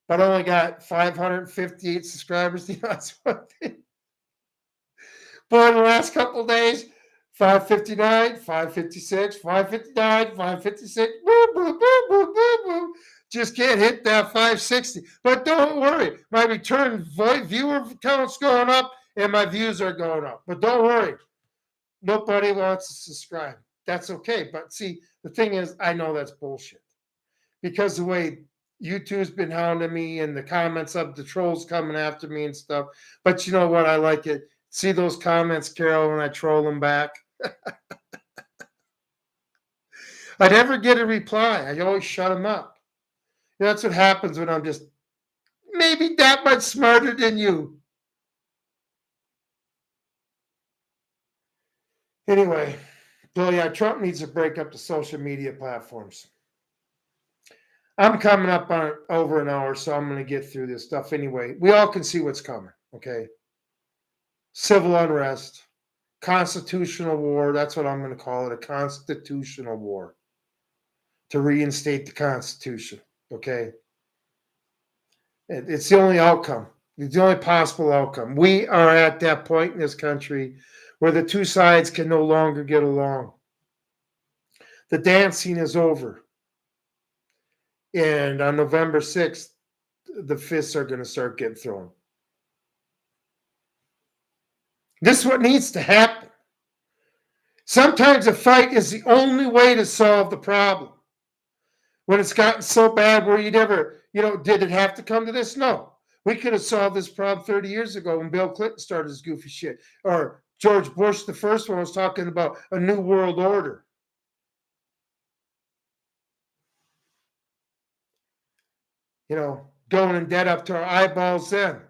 but only got 558 subscribers, that's one thing. But in the last couple of days, 559, 556, 559, 556, boom, boom, boom, boom, boom, boom. Just can't hit that 560. But don't worry, my return viewer count's going up and my views are going up. But don't worry, nobody wants to subscribe. That's okay. But see, the thing is, I know that's bullshit because the way YouTube's been hounding me and the comments of the trolls coming after me and stuff. But you know what? I like it. See those comments, Carol, when I troll them back? I never get a reply. I always shut them up. That's what happens when I'm just maybe that much smarter than you. Anyway, Bill, yeah, Trump needs to break up the social media platforms. I'm coming up on over an hour, so I'm going to get through this stuff anyway. We all can see what's coming, okay? Civil unrest, constitutional war. That's what I'm going to call it, a constitutional war to reinstate the Constitution, okay? It's the only outcome. It's the only possible outcome. We are at that point in this country where the two sides can no longer get along. The dancing is over. And on November 6th, the fists are going to start getting thrown. This is what needs to happen. Sometimes a fight is the only way to solve the problem. When it's gotten so bad where you never, did it have to come to this? No. We could have solved this problem 30 years ago when Bill Clinton started his goofy shit. Or George Bush, the first one, was talking about a new world order. Going in debt up to our eyeballs then.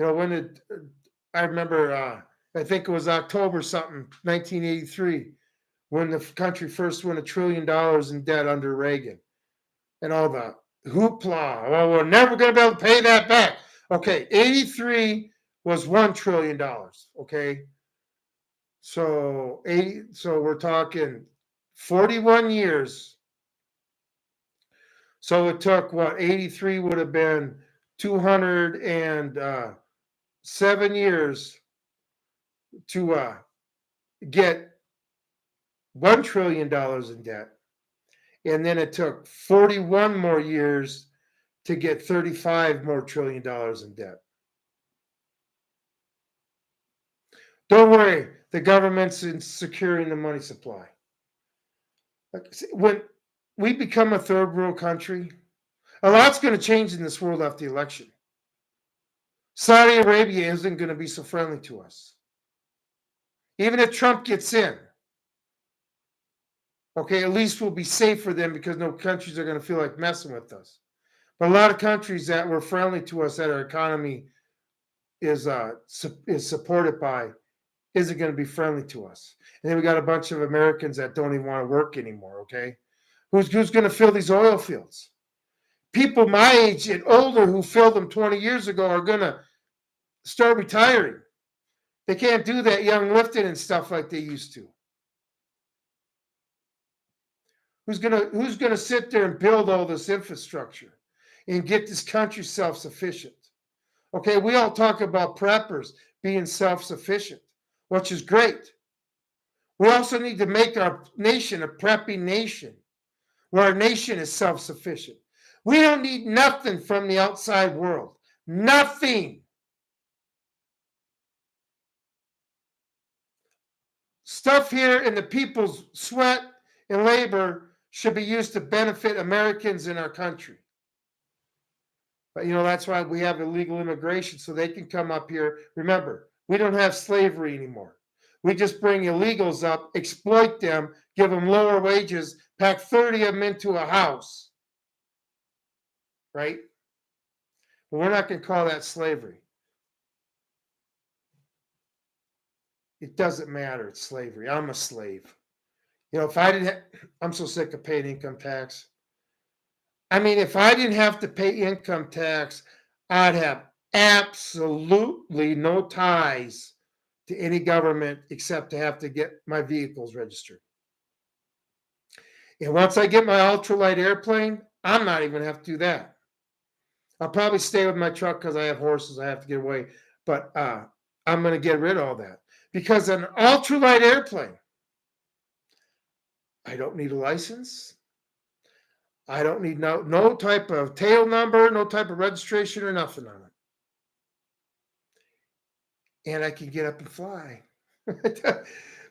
I remember, I think it was October something, 1983, when the country first went $1 trillion in debt under Reagan. And all the hoopla. Well, we're never going to be able to pay that back. Okay, 83 was $1 trillion. Okay. So we're talking 41 years. So it took 83 would have been 207 years to get $1 trillion in debt. And then it took 41 more years to get 35 more $1 trillion in debt. Don't worry, the government's in securing the money supply. When we become a third world country, a lot's going to change in this world after the election. Saudi Arabia isn't going to be so friendly to us. Even if Trump gets in, okay, at least we'll be safe for them because no countries are going to feel like messing with us. But a lot of countries that were friendly to us, that our economy is supported by, isn't going to be friendly to us. And then we got a bunch of Americans that don't even want to work anymore, okay? Who's going to fill these oil fields? People my age and older who filled them 20 years ago are going to start retiring. They can't do that young lifting and stuff like they used to. Who's gonna sit there and build all this infrastructure and get this country self-sufficient? Okay, we all talk about preppers being self-sufficient, which is great. We also need to make our nation a prepping nation, where our nation is self-sufficient. We don't need nothing from the outside world. Nothing. Stuff here in the people's sweat and labor should be used to benefit Americans in our country. But that's why we have illegal immigration, so they can come up here. Remember, we don't have slavery anymore. We just bring illegals up, exploit them, give them lower wages, pack 30 of them into a house. Right? But we're not going to call that slavery. It doesn't matter. It's slavery. I'm a slave. If I didn't, I'm so sick of paying income tax. I mean, if I didn't have to pay income tax, I'd have absolutely no ties to any government except to have to get my vehicles registered. And once I get my ultralight airplane, I'm not even going to have to do that. I'll probably stay with my truck because I have horses. I have to get away. But I'm going to get rid of all that. Because an ultralight airplane, I don't need a license. I don't need no type of tail number, no type of registration or nothing on it. And I can get up and fly.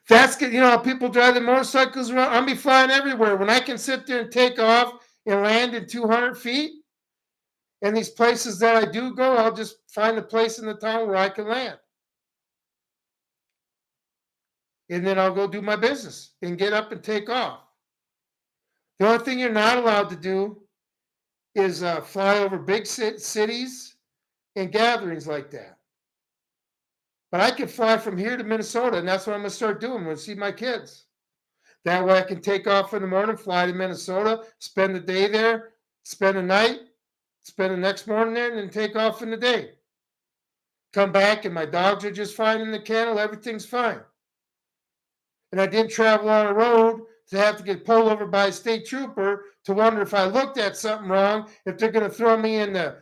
That's good. You know how people drive the motorcycles around? I'll be flying everywhere. When I can sit there and take off and land in 200 feet, and these places that I do go, I'll just find a place in the town where I can land. And then I'll go do my business and get up and take off. The only thing you're not allowed to do is fly over big cities and gatherings like that. But I can fly from here to Minnesota, and that's what I'm going to start doing when I see my kids. That way I can take off in the morning, fly to Minnesota, spend the day there, spend the night, spend the next morning there, and then take off in the day. Come back, and my dogs are just fine in the kennel. Everything's fine. And I didn't travel on a road to have to get pulled over by a state trooper to wonder if I looked at something wrong, if they're going to throw me in the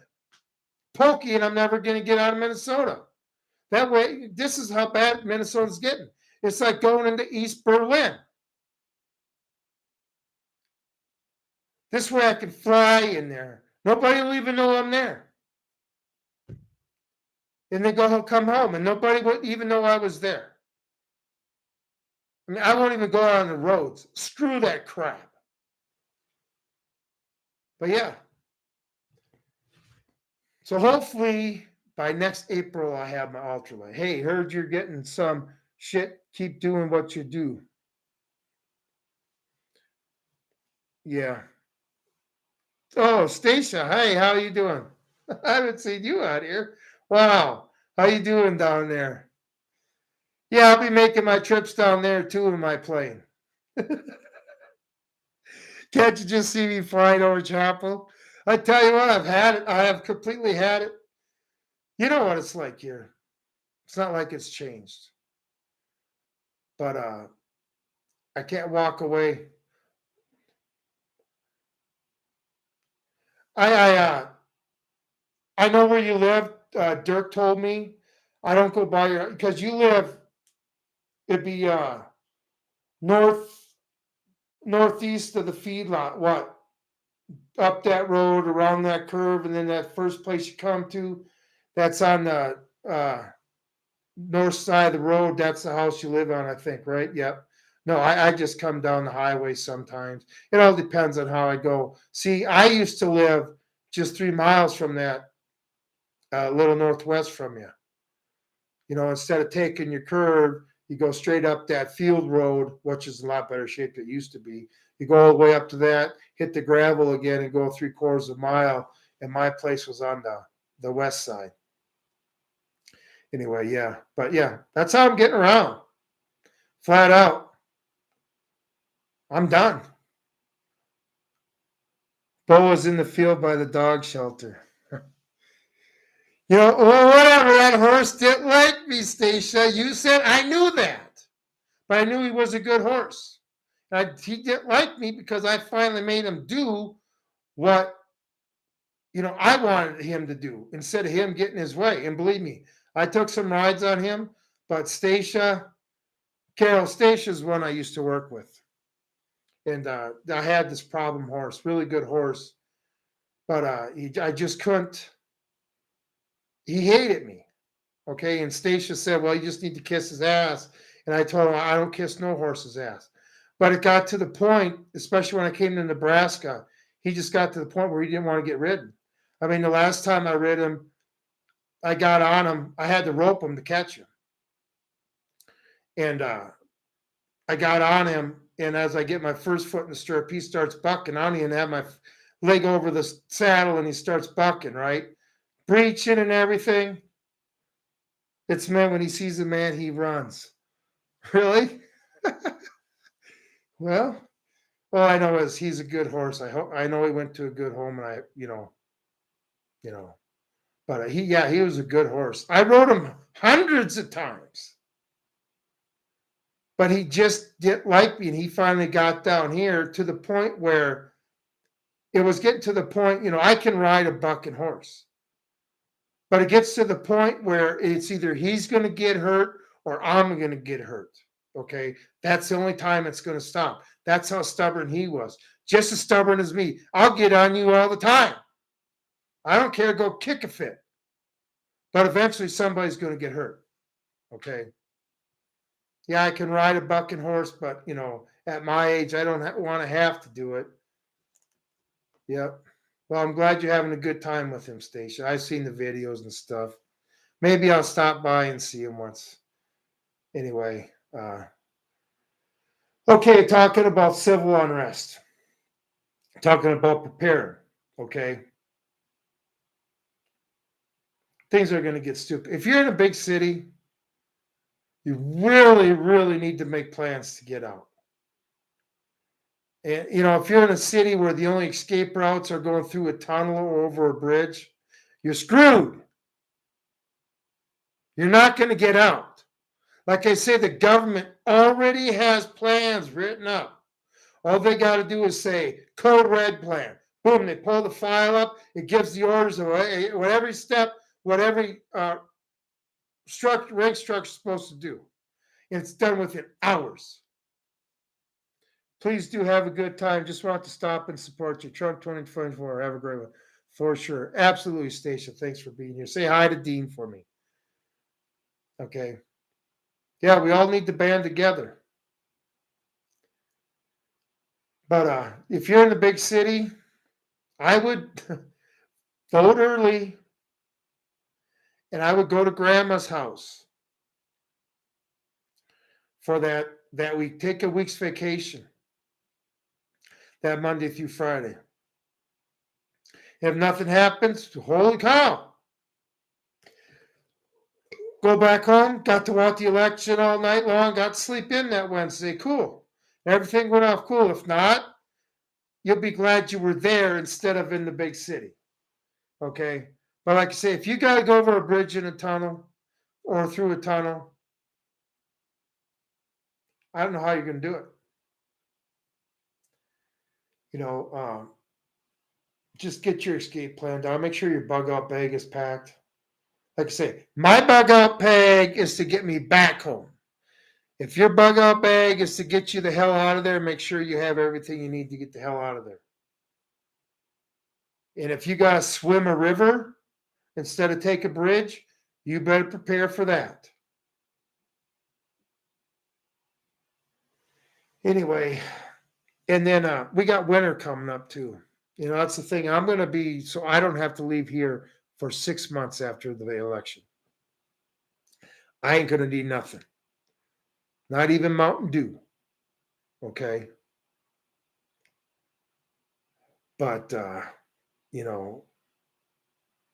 pokey and I'm never going to get out of Minnesota. That way, this is how bad Minnesota's getting. It's like going into East Berlin. This way I can fly in there. Nobody will even know I'm there. And they come home, and nobody will even know I was there. I mean, I won't even go out on the roads. Screw that crap. But yeah. So hopefully by next April, I have my ultralight. Hey, heard you're getting some shit. Keep doing what you do. Yeah. Oh, Stacia. Hey, how you doing? I haven't seen you out here. Wow. How you doing down there? Yeah, I'll be making my trips down there too in my plane. Can't you just see me flying over Chapel? I tell you what, I've had it. I have completely had it. You know what it's like here. It's not like it's changed. But I can't walk away. I know where you live. Dirk told me. I don't go by your because you live. It'd be northeast of the feedlot. What up that road around that curve, and then that first place you come to, that's on the north side of the road. That's the house you live on, I think, right? Yep. No, I just come down the highway sometimes. It all depends on how I go. See, I used to live just 3 miles from that, little northwest from you. You know, instead of taking your curve, you go straight up that field road, which is a lot better shape than it used to be. You go all the way up to that, hit the gravel again, and go 3/4 of a mile. And my place was on the west side. Anyway, yeah. But yeah, that's how I'm getting around. Flat out. I'm done. Bo was in the field by the dog shelter. You know, well, whatever. That horse didn't like me, Stacia. You said I knew that. But I knew he was a good horse. He didn't like me because I finally made him do what, I wanted him to do instead of him getting his way. And believe me, I took some rides on him, but Carol Stacia's one I used to work with. And I had this problem horse, really good horse. But I just couldn't. He hated me. Okay. And Stacia said, well, you just need to kiss his ass. And I told him, I don't kiss no horse's ass. But it got to the point, especially when I came to Nebraska, he just got to the point where he didn't want to get ridden. I mean, the last time I rid him, I got on him. I had to rope him to catch him. And I got on him. And as I get my first foot in the stirrup, he starts bucking. I don't even have my leg over the saddle, and he starts bucking, right? Breaching and everything. It's meant when he sees a man, he runs. Really? Well, all I know is he's a good horse. I know he went to a good home, and but he was a good horse. I rode him hundreds of times. But he just didn't like me, and he finally got down here to the point where it was getting to the point, I can ride a bucking horse. But it gets to the point where it's either he's going to get hurt or I'm going to get hurt. Okay. That's the only time it's going to stop. That's how stubborn he was. Just as stubborn as me. I'll get on you all the time. I don't care. Go kick a fit. But eventually somebody's going to get hurt. Okay. Yeah, I can ride a bucking horse, but, at my age, I don't want to have to do it. Yep. Well, I'm glad you're having a good time with him, Stacia. I've seen the videos and stuff. Maybe I'll stop by and see him once. Anyway, okay, talking about civil unrest. Talking about preparing, okay? Things are going to get stupid. If you're in a big city, you really, really need to make plans to get out. And, if you're in a city where the only escape routes are going through a tunnel or over a bridge, you're screwed. You're not going to get out. Like I say, the government already has plans written up. All they got to do is say, Code Red plan. Boom, they pull the file up. It gives the orders of what every step, what every rank structure is supposed to do. And it's done within hours. Please do have a good time. Just want to stop and support you. Trump 2024. Have a great one. For sure. Absolutely, Stacia. Thanks for being here. Say hi to Dean for me. Okay. Yeah, we all need to band together. But if you're in the big city, I would vote early, and I would go to grandma's house for that week. Take a week's vacation that Monday through Friday. If nothing happens, holy cow. Go back home, got to watch the election all night long, got to sleep in that Wednesday. Cool. Everything went off cool. If not, you'll be glad you were there instead of in the big city. Okay? But like I say, if you got to go over a bridge in a tunnel or through a tunnel, I don't know how you're going to do it. Just get your escape plan down. Make sure your bug out bag is packed. Like I say, my bug out bag is to get me back home. If your bug out bag is to get you the hell out of there, make sure you have everything you need to get the hell out of there. And if you got to swim a river instead of take a bridge, you better prepare for that. Anyway, and then we got winter coming up too. That's the thing. I'm going to be, so I don't have to leave here for 6 months after the election. I ain't going to need nothing. Not even Mountain Dew. Okay. But, the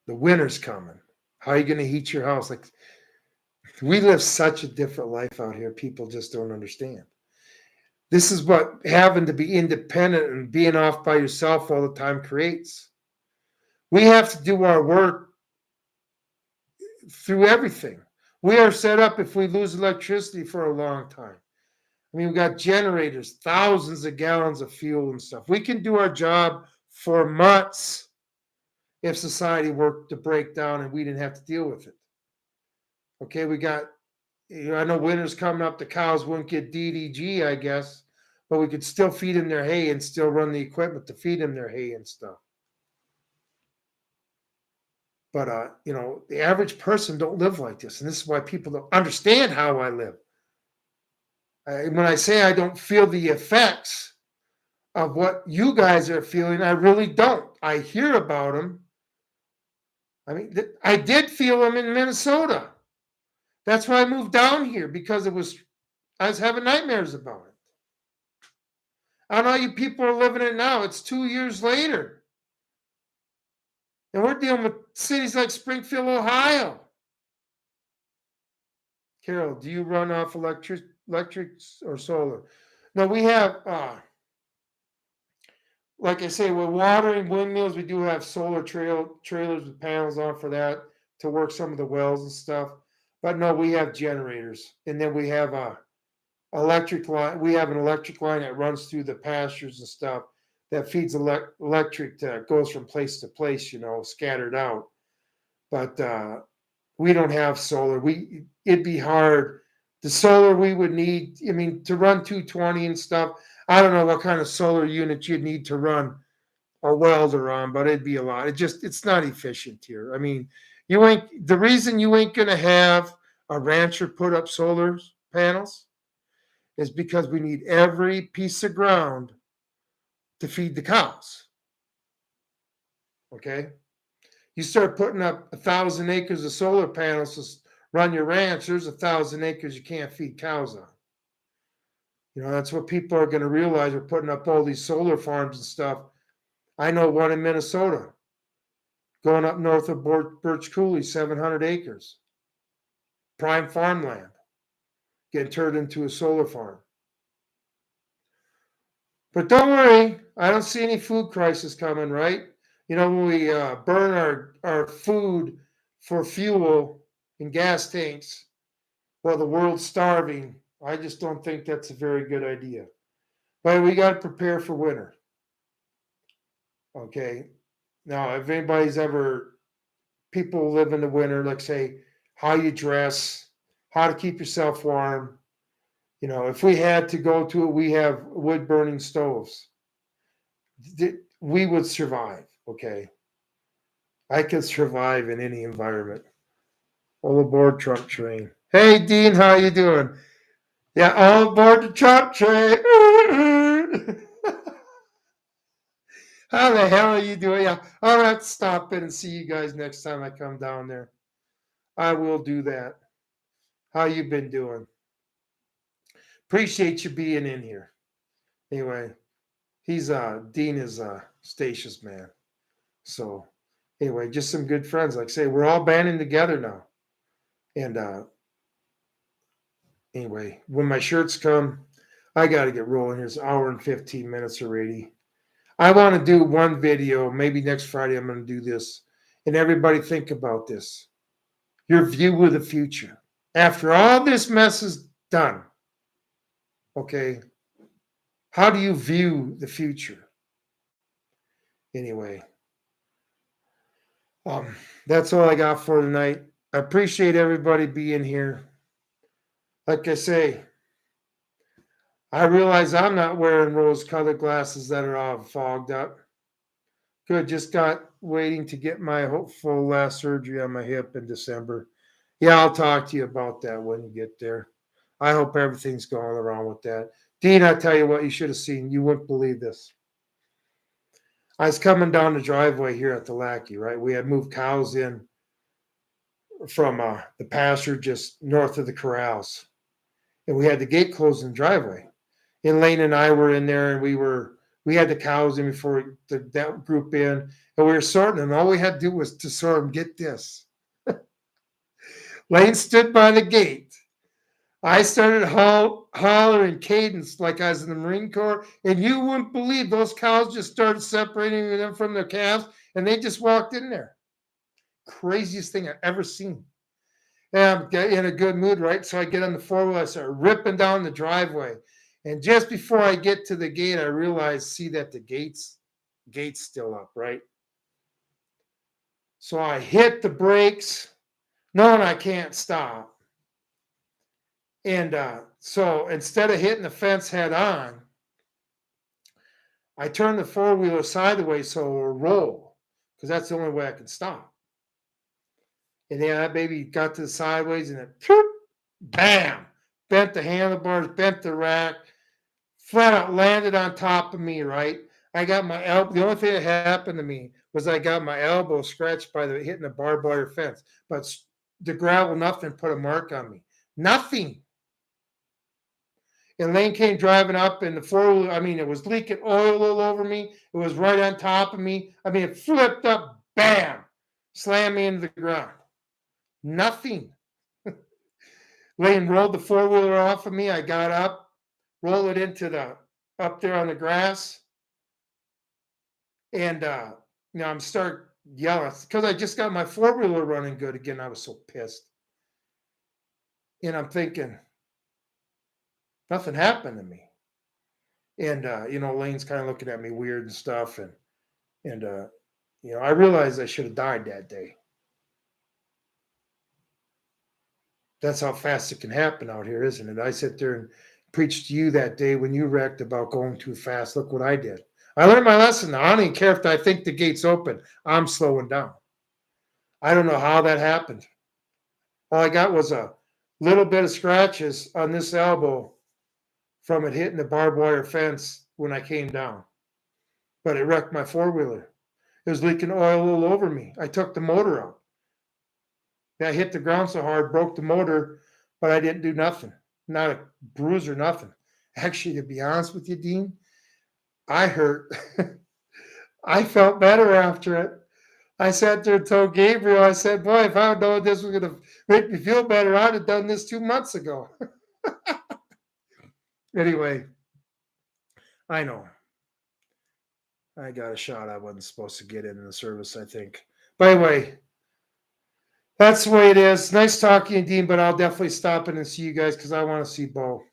winter's coming. How are you going to heat your house? Like, we live such a different life out here. People just don't understand. This is what having to be independent and being off by yourself all the time creates. We have to do our work through everything. We are set up if we lose electricity for a long time. I mean, we've got generators, thousands of gallons of fuel and stuff. We can do our job for months if society were to break down and we didn't have to deal with it. Okay, we got, I know winter's coming up. The cows wouldn't get DDG, I guess, but we could still feed them their hay and still run the equipment to feed them their hay and stuff. But, the average person don't live like this. And this is why people don't understand how I live. When I say I don't feel the effects of what you guys are feeling, I really don't. I hear about them. I mean, I did feel them in Minnesota. That's why I moved down here, because I was having nightmares about it. I don't know how you people are living it now. It's 2 years later. And we're dealing with cities like Springfield, Ohio. Carol, do you run off electric or solar? No, we have, like I say, we're watering windmills. We do have solar trailers with panels on for that to work some of the wells and stuff. But no, we have generators. And then we have electric line. We have an electric line that runs through the pastures and stuff that feeds electric that goes from place to place, scattered out. But we don't have solar. It'd be hard. The solar we would need, I mean, to run 220 and stuff. I don't know what kind of solar unit you'd need to run a welder on, but it'd be a lot. It's not efficient here. I mean, the reason you ain't gonna have a rancher put up solar panels is because we need every piece of ground to feed the cows. Okay? You start putting up 1,000 acres of solar panels to run your ranch, there's 1,000 acres you can't feed cows on. That's what people are going to realize. We're putting up all these solar farms and stuff. I know one in Minnesota, going up north of Birch Coulee, 700 acres. Prime farmland, getting turned into a solar farm. But don't worry, I don't see any food crisis coming, right? When we burn our food for fuel in gas tanks while the world's starving, I just don't think that's a very good idea. But we got to prepare for winter. Okay. Now, if anybody's people live in the winter, like say how you dress, how to keep yourself warm. If we had to go to it, we have wood burning stoves. We would survive. Okay. I could survive in any environment. All aboard Trump train. Hey, Dean, how you doing? Yeah, all aboard the Trump train. How the hell are you doing? Yeah, I'll have to stop in and see you guys next time I come down there. I will do that. How you been doing? Appreciate you being in here. Anyway, Dean is Stacia's man. So anyway, just some good friends. Like I say, we're all banding together now. And anyway, when my shirts come, I got to get rolling. Here's an hour and 15 minutes already. I want to do one video. Maybe next Friday I'm going to do this. And everybody think about this. Your view of the future. After all this mess is done, okay, how do you view the future? Anyway, that's all I got for tonight. I appreciate everybody being here. Like I say, I realize I'm not wearing rose-colored glasses that are all fogged up. Good, just got waiting to get my hopeful last surgery on my hip in December. Yeah, I'll talk to you about that when you get there. I hope everything's going around with that. Dean, I tell you what, you should have seen. You wouldn't believe this. I was coming down the driveway here at the Lackey, right? We had moved cows in from the pasture just north of the corrals. And we had the gate closed in the driveway. And Lane and I were in there, and we had the cows in before that group in, and we were sorting, and all we had to do was to sort them. Get this. Lane stood by the gate. I started hollering cadence like I was in the Marine Corps, and you wouldn't believe those cows just started separating them from their calves, and they just walked in there. Craziest thing I've ever seen. And I'm in a good mood, right? So I get on the four-wheel, I start ripping down the driveway. And just before I get to the gate, I realize, that the gate's still up, right? So I hit the brakes, knowing I can't stop. And so instead of hitting the fence head on, I turned the four-wheeler sideways so it will roll, because that's the only way I can stop. And then that baby got to the sideways, and it, bam, bent the handlebars, bent the rack, flat out landed on top of me, right? I got my elbow. The only thing that happened to me was I got my elbow scratched by hitting the barbed wire fence. But the gravel, nothing put a mark on me. Nothing. And Lane came driving up, and the four-wheeler, it was leaking oil all over me. It was right on top of me. It flipped up, bam, slammed me into the ground. Nothing. Lane rolled the four-wheeler off of me. I got up, rolled it into up there on the grass. And I'm start yelling because I just got my four-wheeler running good again. I was so pissed. And I'm thinking, Nothing happened to me. And Lane's kind of looking at me weird and stuff, and I realized I should have died that day. That's how fast it can happen out here, isn't it? I sit there and preach to you that day when you wrecked about going too fast. Look what I did. I learned my lesson now. I don't even care if I think the gate's open. I'm slowing down. I don't know how that happened. All I got was a little bit of scratches on this elbow from it hitting the barbed wire fence when I came down. But it wrecked my four-wheeler. It was leaking oil all over me. I took the motor out. I hit the ground so hard, broke the motor, but I didn't do nothing. Not a bruise or nothing. Actually, to be honest with you, Dean, I hurt. I felt better after it. I sat there and told Gabriel, I said, boy, if I would known this was going to make me feel better, I'd have done this 2 months ago. Anyway, I know. I got a shot I wasn't supposed to get in the service, I think. But anyway, that's the way it is. Nice talking, Dean, but I'll definitely stop in and see you guys because I want to see Bo.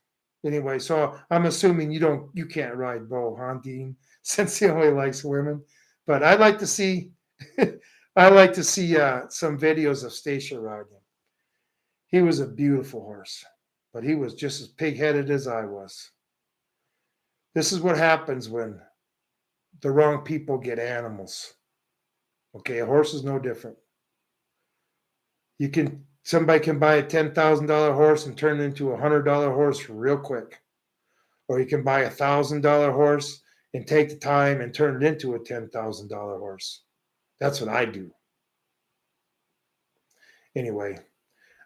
Anyway, so I'm assuming you can't ride Bo, huh, Dean? Since he only likes women. But I'd like to see some videos of Stacia riding him. He was a beautiful horse, but he was just as pig-headed as I was. This is what happens when the wrong people get animals. Okay, a horse is no different. Somebody can buy a $10,000 horse and turn it into a $100 horse real quick. Or you can buy a $1,000 horse and take the time and turn it into a $10,000 horse. That's what I do. Anyway,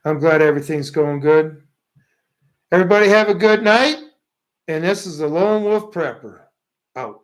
I'm glad everything's going good. Everybody have a good night. And this is the Lone Wolf Prepper out.